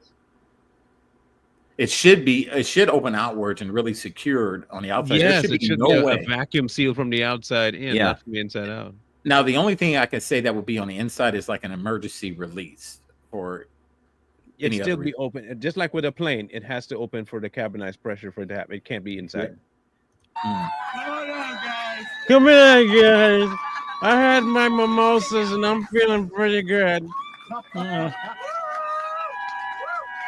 It should open outwards and really secured on the outside. Yes, there it should no be way. a vacuum seal from the outside in, not from the inside out. Now, the only thing I can say that would be on the inside is like an emergency release, or any still other be open. Just like with a plane, it has to open for the carbonized pressure for it to happen. It can't be inside. Come here, guys. I had my mimosas and I'm feeling pretty good.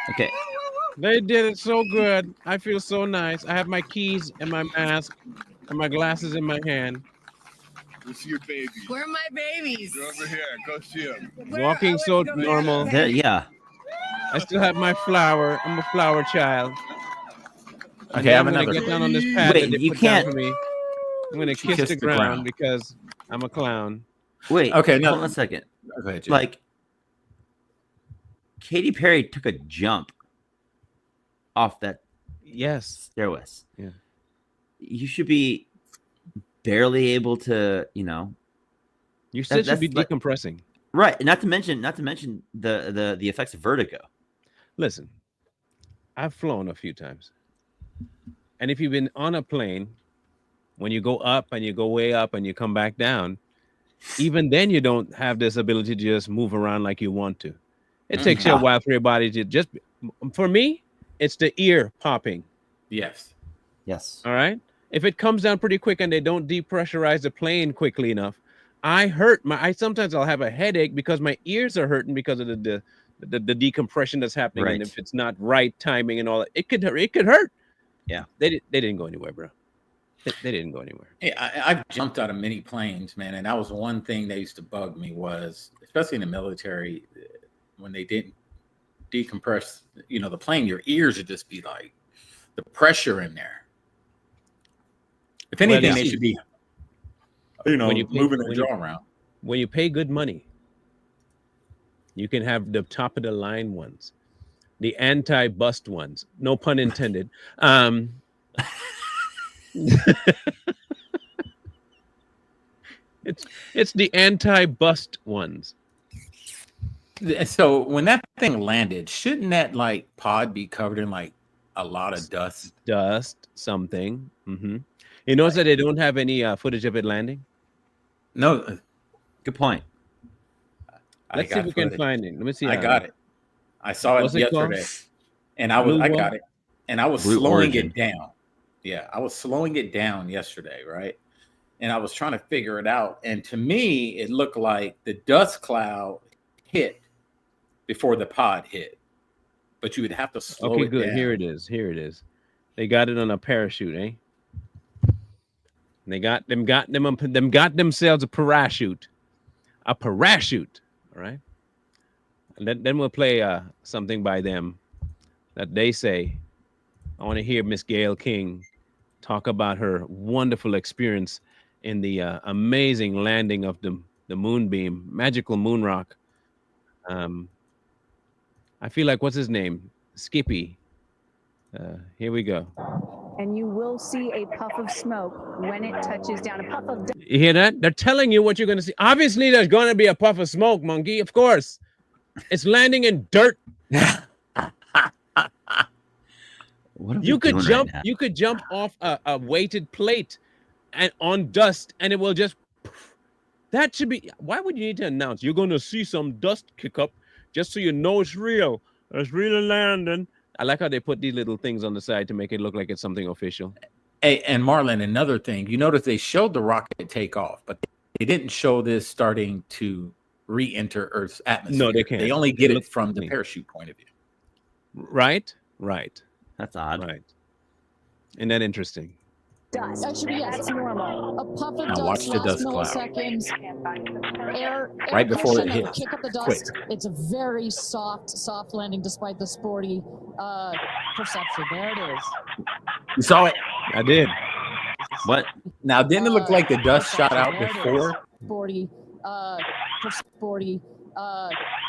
Okay. They did it so good. I feel so nice. I have my keys and my mask and my glasses in my hand. Go see your babies. Where are my babies? They're over here. Go see them. Walking so normal. Yeah. I still have my flower. I'm a flower child. Okay, I have I'm gonna another. get down on this pad Wait, that they you put down can't- for me. I'm gonna She kiss kissed the the ground ground. because I'm a clown. Wait. Okay, no. Hold on a second. Go ahead, Jay. Like, Katy Perry took a jump off that Yes. stairwell. Yeah. You should be barely able to, you know. You still should be that's like- decompressing. Right. Not to mention the effects of vertigo. Listen, I've flown a few times. And if you've been on a plane, when you go up and you go way up and you come back down, even then you don't have this ability to just move around like you want to. It takes you a while for your body to just, for me, it's the ear popping. Yes. Yes. All right. If it comes down pretty quick and they don't depressurize the plane quickly enough, I sometimes I'll have a headache because my ears are hurting because of the decompression that's happening. Right. And if it's not right timing and all that, it could hurt. Yeah. They didn't go anywhere, bro. They didn't go anywhere. Yeah, I've jumped out of many planes, man, and that was one thing that used to bug me was, especially in the military, when they didn't decompress, you know, the plane, your ears would just be like the pressure in there. If anything, they should be, you know, moving their jaw around. When you pay good money, you can have the top of the line ones, the anti-bust ones. No pun intended. It's the anti-bust ones. So when that thing landed, shouldn't that like pod be covered in like a lot of dust? Something. Mm-hmm. You notice that they don't have any footage of it landing? No. Good point. Let's see if we can find it. Let me see. I got it. I saw it yesterday, and I got it, and I was slowing it down. Yeah, I was slowing it down yesterday, right? And I was trying to figure it out, and to me, it looked like the dust cloud hit before the pod hit, but you would have to slow it down. Okay, good. Here it is. They got it on a parachute, eh? They got themselves a parachute. All right. And then we'll play something by them that they say. I want to hear Miss Gayle King talk about her wonderful experience in the amazing landing of the moonbeam, magical moon rock. I feel like, what's his name? Skippy. Here we go. And you will see a puff of smoke when it touches down. A puff of dust. You hear that? They're telling you what you're going to see. Obviously, there's going to be a puff of smoke, monkey. Of course. It's landing in dirt. You could jump. You could jump off a weighted plate and on dust, and it will just. That should be. Why would you need to announce you're going to see some dust kick up, just so you know it's real? It's really landing. I like how they put these little things on the side to make it look like it's something official. Hey, and Marlon, another thing, you notice they showed the rocket take off, but they didn't show this starting to re-enter Earth's atmosphere. No, they can't. They only get it from the parachute point of view. Right. That's odd. Right. Isn't that interesting? Dust. That should be, that's normal. A puff of Now dust watch the dust cloud. milliseconds. Air Right before it pressure that hits. would kick up the Quick. dust. It's a very soft landing despite the sporty perception. There it is. You saw it? I did. What? Now, didn't it look like the dust shot out before? Sporty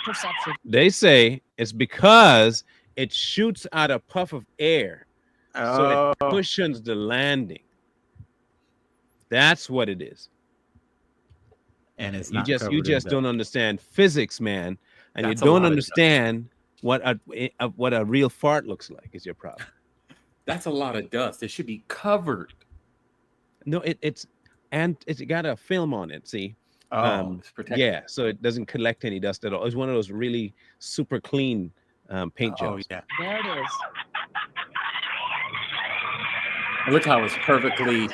perception. They say it's because it shoots out a puff of air, so it cushions the landing. That's what it is. And it's You not just covered in don't understand physics, man, and That's a you don't lot of understand what a real fart looks like. Is your problem? That's a lot of dust. It should be covered. No, it's got a film on it. See, It's protected. yeah, so it doesn't collect any dust at all. It's one of those really super clean paint Oh jobs. yeah. There it is. Look how it's perfectly.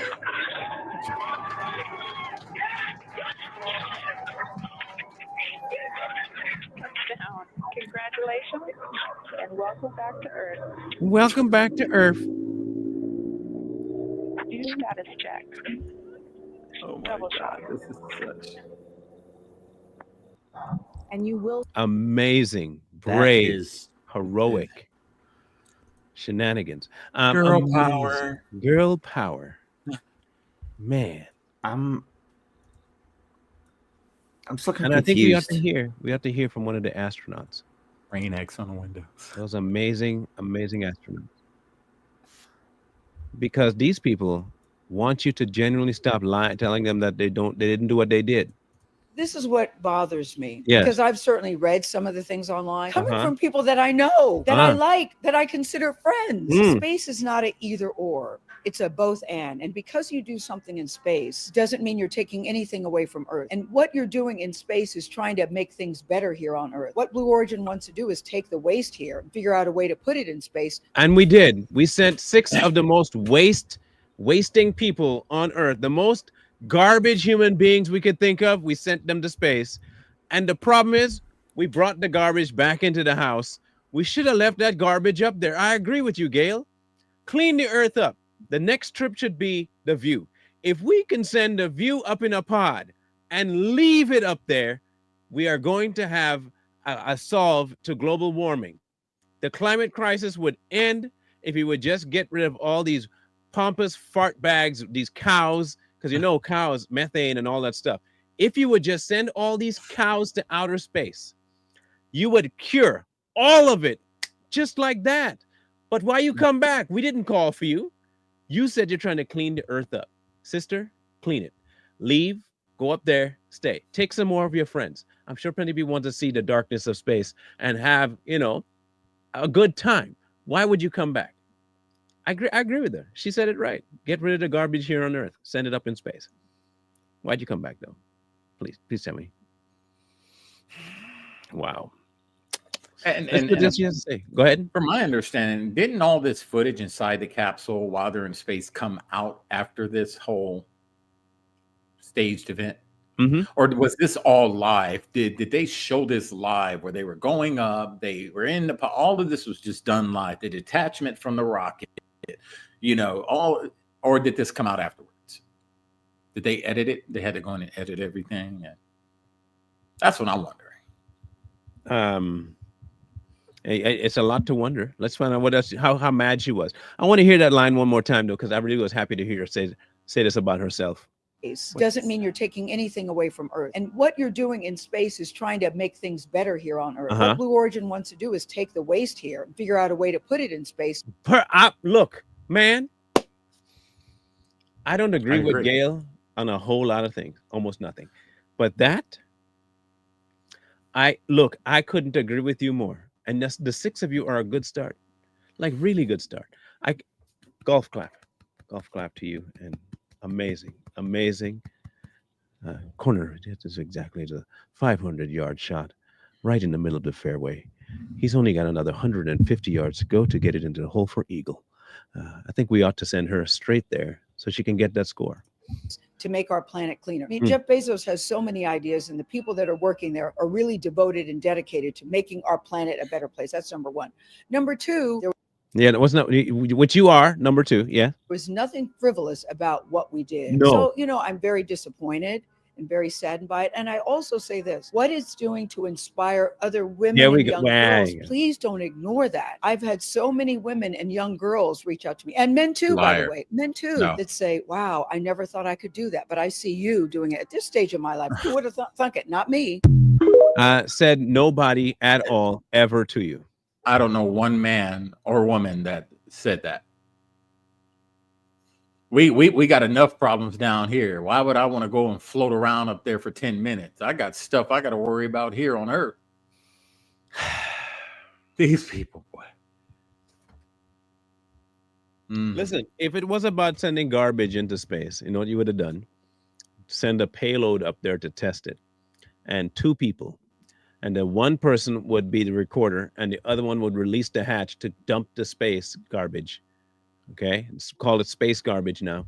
Congratulations and welcome back to Earth. Welcome back to Earth. Do status check. Oh my Double God, check. this is such. And you will. Amazing, That brave, is heroic shenanigans. Girl Amazing. power. Girl power. Man. I'm still kind And of I think we have confused. to hear from one of the astronauts. Rain X on the windows. Those amazing, amazing astronauts. Because these people want you to genuinely stop lying, telling them that they didn't do what they did. This is what bothers me, Yes. because I've certainly read some of the things online coming Uh-huh. from people that I know, that I Uh-huh. like, that I consider friends. Mm. Space is not a either or. It's a both and because you do something in space doesn't mean you're taking anything away from Earth. And what you're doing in space is trying to make things better here on Earth. What Blue Origin wants to do is take the waste here and figure out a way to put it in space. And we did. We sent 6 of the most wasting people on Earth, the most garbage human beings we could think of. We sent them to space. And the problem is, we brought the garbage back into the house. We should have left that garbage up there. I agree with you, Gail. Clean the Earth up. The next trip should be the View. If we can send the View up in a pod and leave it up there, we are going to have a solve to global warming. The climate crisis would end if we would just get rid of all these pompous fart bags, these cows, because you know cows, methane and all that stuff. If you would just send all these cows to outer space, you would cure all of it just like that. But why you come back? We didn't call for you. You said you're trying to clean the Earth up. Sister, clean it. Leave, go up there, stay. Take some more of your friends. I'm sure plenty of people want to see the darkness of space and have, a good time. Why would you come back? I agree with her. She said it right. Get rid of the garbage here on Earth. Send it up in space. Why'd you come back, though? Please tell me. Wow. And what else you have to say. Go ahead. From my understanding, didn't all this footage inside the capsule while they're in space come out after this whole staged event? Mm-hmm. Or was this all live? Did they show this live where they were going up? They were in all of this was just done live. The detachment from the rocket, or did this come out afterwards? Did they edit it? They had to go in and edit everything. And that's what I'm wondering. It's a lot to wonder. Let's find out what else. How mad she was. I want to hear that line one more time though, because I really was happy to hear her say this about herself. Doesn't mean you're taking anything away from Earth. And what you're doing in space is trying to make things better here on Earth. Uh-huh. What Blue Origin wants to do is take the waste here and figure out a way to put it in space. Look, man, I don't agree with Gail on a whole lot of things, almost nothing. But that, I couldn't agree with you more. And the 6 of you are a good start, like really good start. Golf clap to you, and amazing corner. It is exactly the 500-yard shot, right in the middle of the fairway. He's only got another 150 yards to go to get it into the hole for eagle. I think we ought to send her straight there so she can get that score. To make our planet cleaner. I mean, Jeff Bezos has so many ideas, and the people that are working there are really devoted and dedicated to making our planet a better place. That's number one. Number two, it wasn't which you are. Number 2, yeah. There was nothing frivolous about what we did. No. So, I'm very disappointed and very saddened by it. And I also say this, what it's doing to inspire other women and young girls, please don't ignore that. I've had so many women and young girls reach out to me, and men too, by the way, that say, wow, I never thought I could do that, but I see you doing it at this stage of my life. Who would have thunk it? Not me. Said nobody at all ever to you. I don't know one man or woman that said that. We got enough problems down here. Why would I want to go and float around up there for 10 minutes? I got stuff I got to worry about here on Earth. These people, boy. Listen, if it was about sending garbage into space, you know what you would have done? Send a payload up there to test it. And 2 people and then one person would be the recorder, and the other one would release the hatch to dump the space garbage. Okay, it's called space garbage now.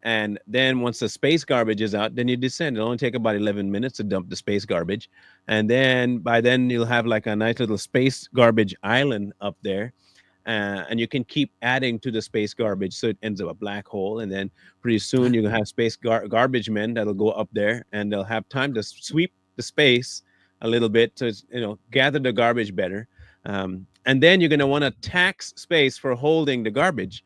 And then once the space garbage is out, then you descend. It'll only take about 11 minutes to dump the space garbage. And then by then you'll have like a nice little space garbage island up there. And you can keep adding to the space garbage. So it ends up a black hole. And then pretty soon you'll have space garbage men that'll go up there, and they'll have time to sweep the space a little bit to, gather the garbage better. And then you're going to want to tax space for holding the garbage.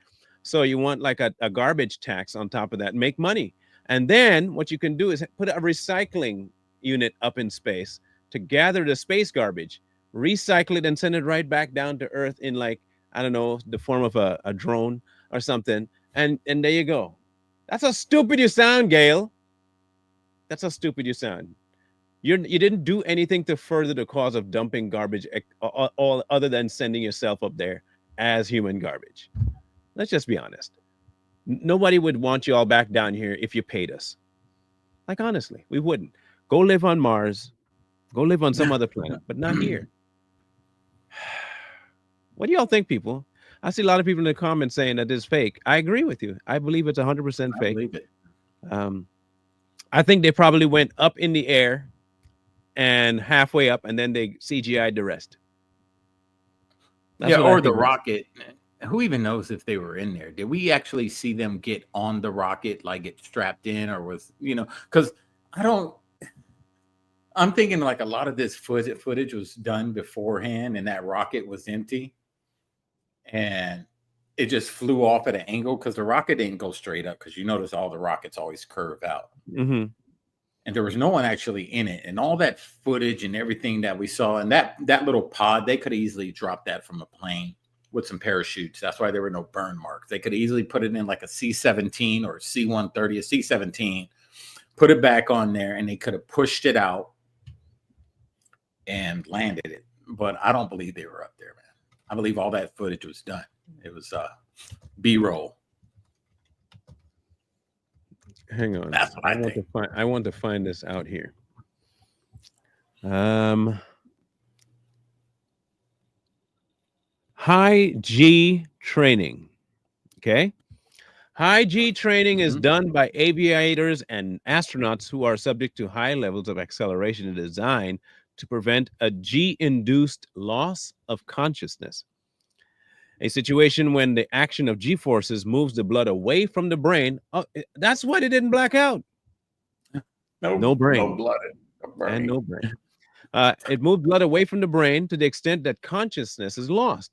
So you want like a garbage tax on top of that, make money. And then what you can do is put a recycling unit up in space to gather the space garbage, recycle it, and send it right back down to Earth in, like, I don't know, the form of a drone or something. And there you go. That's how stupid you sound, Gail. That's how stupid you sound. You didn't do anything to further the cause of dumping garbage, all other than sending yourself up there as human garbage. Let's just be honest. Nobody would want you all back down here if you paid us. Like, honestly, we wouldn't. Go live on Mars. Go live on some other planet, but not here. What do y'all think, people? I see a lot of people in the comments saying that it's fake. I agree with you. I believe it's 100% fake. I believe it. I think they probably went up in the air and halfway up, and then they CGI'd the rest. That's or the rocket. Who even knows if they were in there? Did we actually see them get on the rocket, like get strapped in, or was, because I'm thinking like a lot of this footage was done beforehand, and that rocket was empty, and it just flew off at an angle, because the rocket didn't go straight up, because you notice all the rockets always curve out. Mm-hmm. And there was no one actually in it, and all that footage and everything that we saw, and that little pod, they could easily drop that from a plane with some parachutes. That's why there were no burn marks. They could easily put it in like a C-17 or C-130, a C-17, put it back on there, and they could have pushed it out and landed it. But I don't believe they were up there, man. I believe all that footage was done. It was B-roll. Hang on. That's what I think. I want to find this out here. High G training. Okay. High G training is done by aviators and astronauts who are subject to high levels of acceleration and design to prevent a G-induced loss of consciousness. A situation when the action of G forces moves the blood away from the brain. Oh, that's why they didn't black out. No brain. No blood. And no brain. It moved blood away from the brain to the extent that consciousness is lost.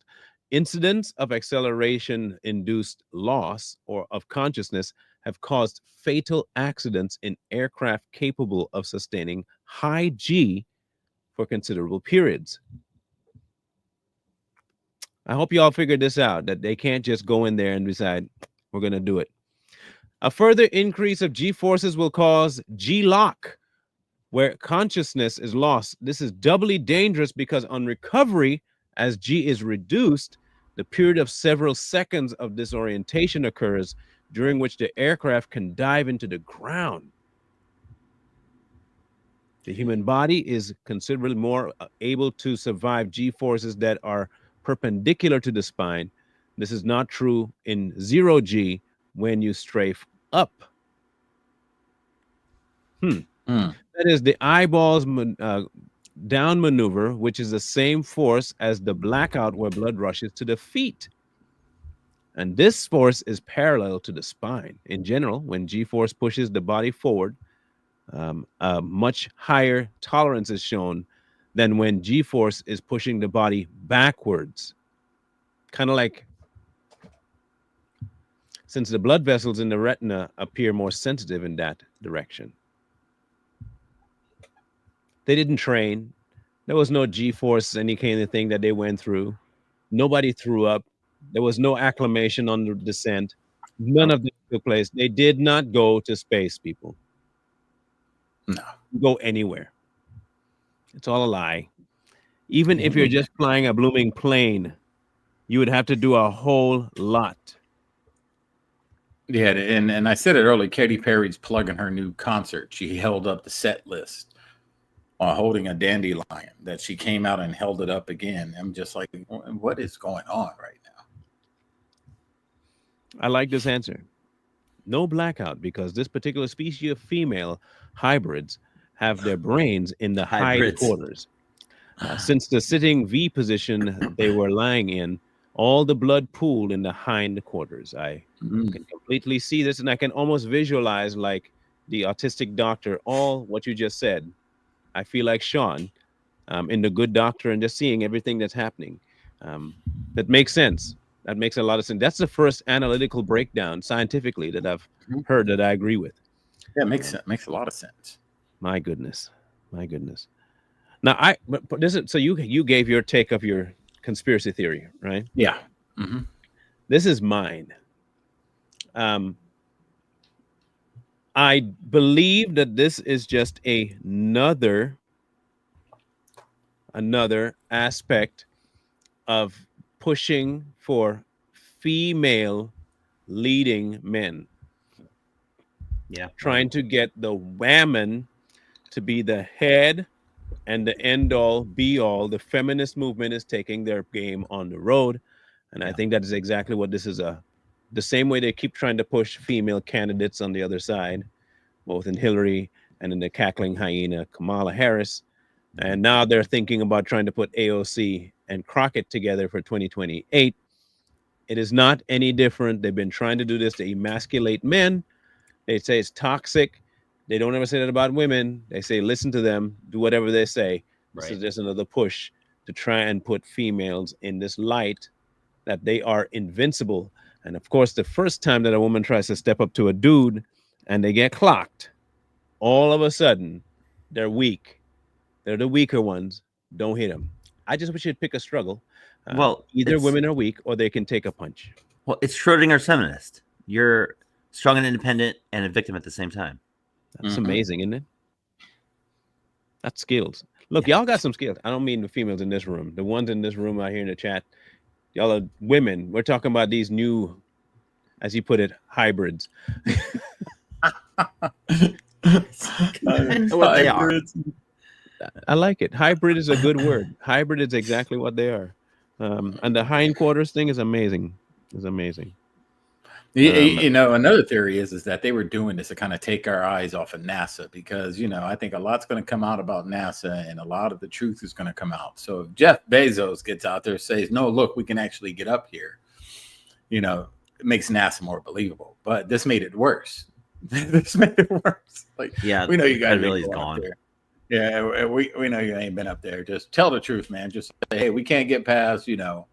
Incidents of acceleration-induced loss or of consciousness have caused fatal accidents in aircraft capable of sustaining high G for considerable periods. I hope you all figured this out, that they can't just go in there and decide, we're going to do it. A further increase of G forces will cause G-lock, where consciousness is lost. This is doubly dangerous because on recovery, as G is reduced, the period of several seconds of disorientation occurs, during which the aircraft can dive into the ground. The human body is considerably more able to survive G forces that are perpendicular to the spine. This is not true in 0 G when you strafe up. That is the eyeballs down maneuver, which is the same force as the blackout where blood rushes to the feet. And this force is parallel to the spine. In general, when G-force pushes the body forward, a much higher tolerance is shown than when G-force is pushing the body backwards. Kind of like, since the blood vessels in the retina appear more sensitive in that direction. They didn't train. There was no G-force, any kind of thing that they went through. Nobody threw up. There was no acclimation on the descent. None of this took place. They did not go to space, people. No. Go anywhere. It's all a lie. Even if you're just flying a blooming plane, you would have to do a whole lot. Yeah, and I said it earlier, Katy Perry's plugging her new concert. She held up the set list while holding a dandelion that she came out and held it up again. I'm just like, what is going on right now? I like this answer. No blackout, because this particular species of female hybrids have their brains in the hindquarters. Since the sitting V position they were lying in, all the blood pooled in the hindquarters. I can completely see this, and I can almost visualize, like the autistic doctor, all what you just said. I feel like Sean in The Good Doctor, and just seeing everything that's happening. That makes sense. That makes a lot of sense. That's the first analytical breakdown scientifically that I've heard that I agree with. Yeah, it makes a lot of sense. My goodness. Now, so you gave your take of your conspiracy theory, right? Yeah. This is mine. I believe that this is just another aspect of pushing for female leading men. Yeah. Trying to get the woman to be the head and the end all be all. The feminist movement is taking their game on the road. And I think that is exactly what this is. The same way they keep trying to push female candidates on the other side, both in Hillary and in the cackling hyena Kamala Harris. And now they're thinking about trying to put AOC and Crockett together for 2028. It is not any different. They've been trying to do this to emasculate men. They say it's toxic. They don't ever say that about women. They say, listen to them, do whatever they say. Right. This is just another push to try and put females in this light that they are invincible. And of course, the first time that a woman tries to step up to a dude and they get clocked, all of a sudden, they're weak. They're the weaker ones. Don't hit them. I just wish you'd pick a struggle. Well, either women are weak or they can take a punch. Well, it's Schrodinger's feminist. You're strong and independent and a victim at the same time. That's amazing, isn't it? That's skills. Look, y'all got some skills. I don't mean the females in this room. The ones in this room out here in the chat, y'all are women. We're talking about these new, as you put it, hybrids. What they are. I like it. Hybrid is a good word. Hybrid is exactly what they are. And the hindquarters thing is amazing. It's amazing. You know, another theory is that they were doing this to kind of take our eyes off of NASA, because, you know, I think a lot's going to come out about NASA and a lot of the truth is going to come out. So if Jeff Bezos gets out there and says, no, look, we can actually get up here, you know, it makes NASA more believable. But this made it worse. This made it worse. Like, yeah, we know you guys really gone. There. Yeah, we know you ain't been up there. Just tell the truth, man. Just say, hey, we can't get past, you know,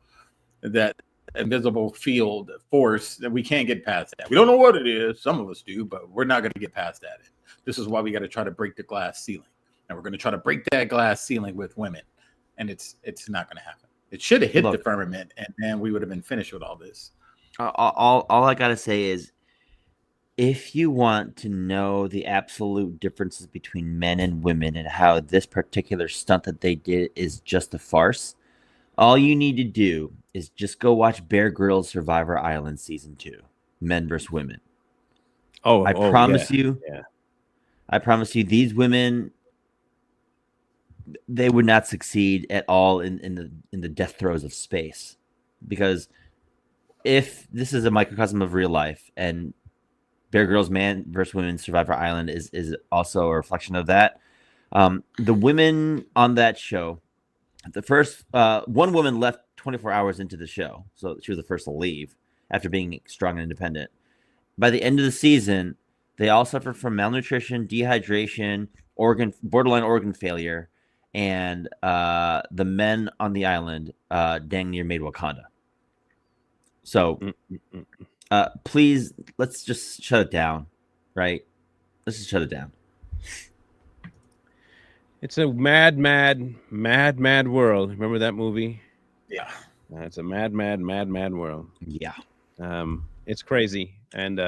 that invisible field force, that we can't get past that. We don't know what it is. Some of us do, but we're not going to get past that. This is why we got to try to break the glass ceiling. And we're going to try to break that glass ceiling with women. And it's not going to happen. It should have hit the firmament, and then we would have been finished with all this. All I got to say is, if you want to know the absolute differences between men and women and how this particular stunt that they did is just a farce, all you need to do is just go watch Bear Grylls Survivor Island Season 2, Men vs. Women. I promise you, I promise you, these women, they would not succeed at all in the death throes of space. Because if this is a microcosm of real life, and Bear Grylls Man vs. Women Survivor Island is also a reflection of that. The women on that show, the first one woman left 24 hours into the show, so she was the first to leave after being strong and independent. By the end of the season, they all suffered from malnutrition, dehydration, borderline organ failure, and the men on the island dang near made Wakanda. So please, let's just shut it down, right? Let's just shut it down. It's a mad world. Remember that movie? Yeah. It's a mad world. Yeah. It's crazy. And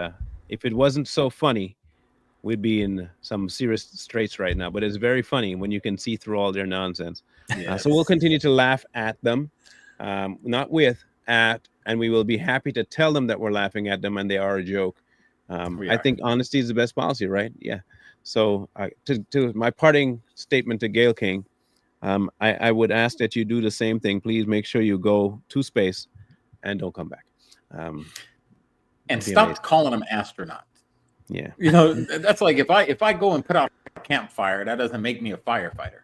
if it wasn't so funny, we'd be in some serious straits right now. But it's very funny when you can see through all their nonsense. Yes. So we'll continue to laugh at them, not with, at, and we will be happy to tell them that we're laughing at them and they are a joke. I think honesty is the best policy, right? Yeah. So to my parting statement to Gayle King, I would ask that you do the same thing. Please make sure you go to space and don't come back. And stop calling them astronauts. Yeah. You know, that's like if I go and put out a campfire, that doesn't make me a firefighter.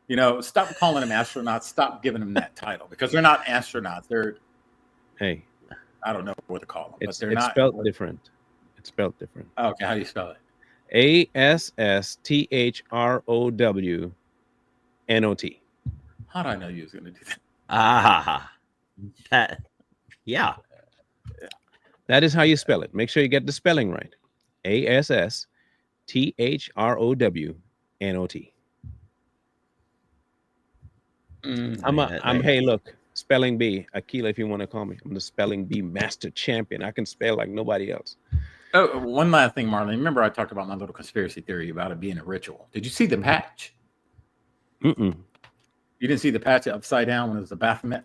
You know, stop calling them astronauts. Stop giving them that title, because they're not astronauts. They're, hey, I don't know what to call them, but they're it's not spelled different. It's spelled different. Okay, how do you spell it? ASSTHROWNOT. How did I know you was going to do that? Yeah. That is how you spell it. Make sure you get the spelling right. ASSTHROWNOT. I'm hey, look, spelling bee. Akila, if you want to call me. I'm the spelling bee master champion. I can spell like nobody else. Oh, one last thing, Marlon. Remember I talked about my little conspiracy theory about it being a ritual. Did you see the patch? Mm-mm. You didn't see the patch upside down when it was the Baphomet?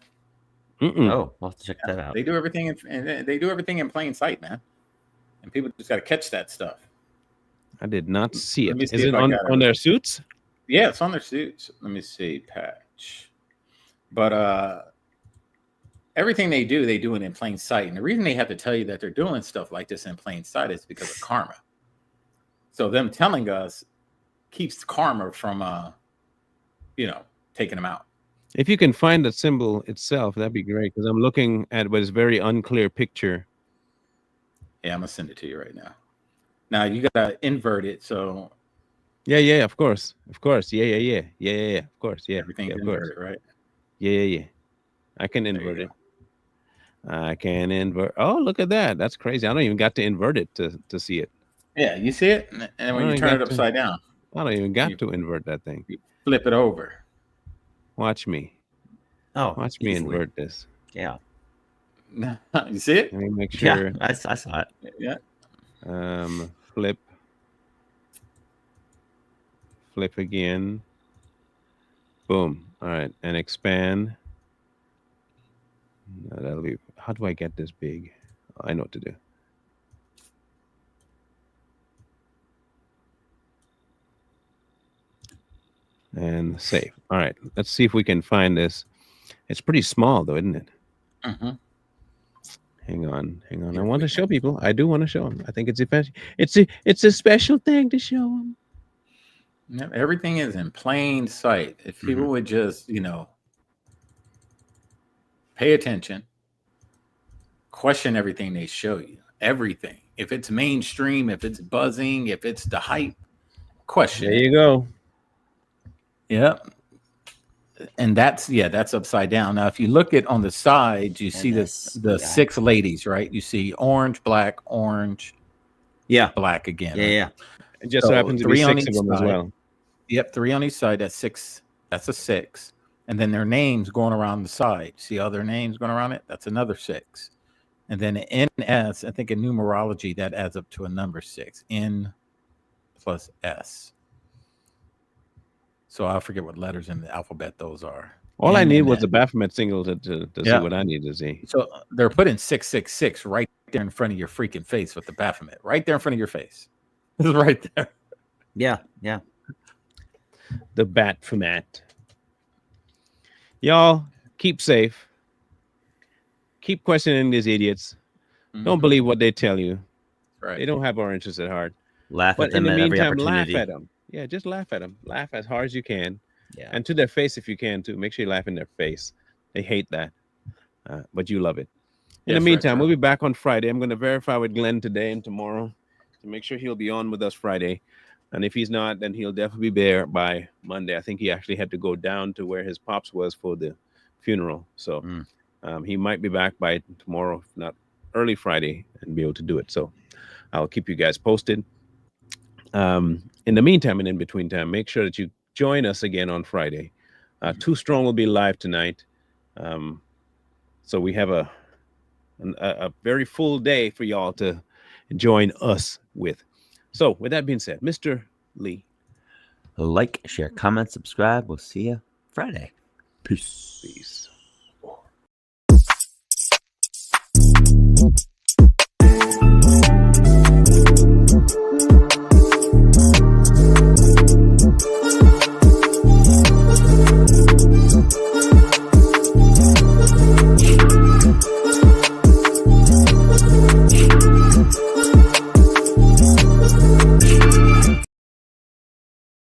Mm-mm. Oh, we'll have to check that out. They do everything in plain sight, man. And people just got to catch that stuff. I did not see it. See Is it on their suits? Yeah, it's on their suits. Let me see, patch. But everything they do it in plain sight. And the reason they have to tell you that they're doing stuff like this in plain sight is because of karma. So them telling us keeps karma from, taking them out. If you can find the symbol itself, that'd be great, because I'm looking at what is very unclear picture. Yeah, I'm going to send it to you right now. Now, you got to invert it, so... Yeah, of course. Of course. Yeah, of course. Yeah, everything's inverted, right? Yeah. I can invert it. I can invert. Oh, look at that. That's crazy. I don't even got to invert it to see it. Yeah, you see it? And when you turn it upside down. I don't even got to invert that thing. You flip it over. Watch me. Oh, watch me invert this. Yeah. You see it? Let me make sure. Yeah, I saw it. Yeah. Flip again. Boom. All right, and expand. That'll be. How do I get this big? I know what to do. And save. All right, let's see if we can find this. It's pretty small though, isn't it? Mm-hmm. Hang on. I want to show people. I do want to show them. I think it's a special thing to show them. Everything is in plain sight. If people would just, pay attention, question everything they show you. Everything. If it's mainstream, if it's buzzing, if it's the hype, question. There you go. Yep. And that's upside down. Now, if you look at on the sides, you see the 6 ladies, right? You see orange, black, orange, black again. Yeah, right? yeah. It just so happens to be 6 of them as well. Yep, 3 on each side. That's 6. That's a 6. And then their names going around the side. See all their names going around it? That's another 6. And then NS, I think in numerology, that adds up to a number 6. N plus S. So I forget what letters in the alphabet those are. All I need was the Baphomet single to see what I need to see. So they're putting 666 right there in front of your freaking face with the Baphomet. Right there in front of your face. It's right there. Yeah. The Baphomet. Y'all, keep safe. Keep questioning these idiots. Mm-hmm. Don't believe what they tell you. Right. They don't have our interests at heart. Laugh at them at every opportunity. Laugh at them. Yeah, just laugh at them. Laugh as hard as you can. Yeah. And to their face if you can, too. Make sure you laugh in their face. They hate that. But you love it. In the meantime, we'll be back on Friday. I'm going to verify with Glenn today and tomorrow to make sure he'll be on with us Friday. And if he's not, then he'll definitely be there by Monday. I think he actually had to go down to where his pops was for the funeral. So he might be back by tomorrow, if not early Friday, and be able to do it. So I'll keep you guys posted. In the meantime and in between time, make sure that you join us again on Friday. Too Strong will be live tonight. So we have a very full day for y'all to join us with. So with that being said, Mr. Lee. Like, share, comment, subscribe. We'll see you Friday. Peace.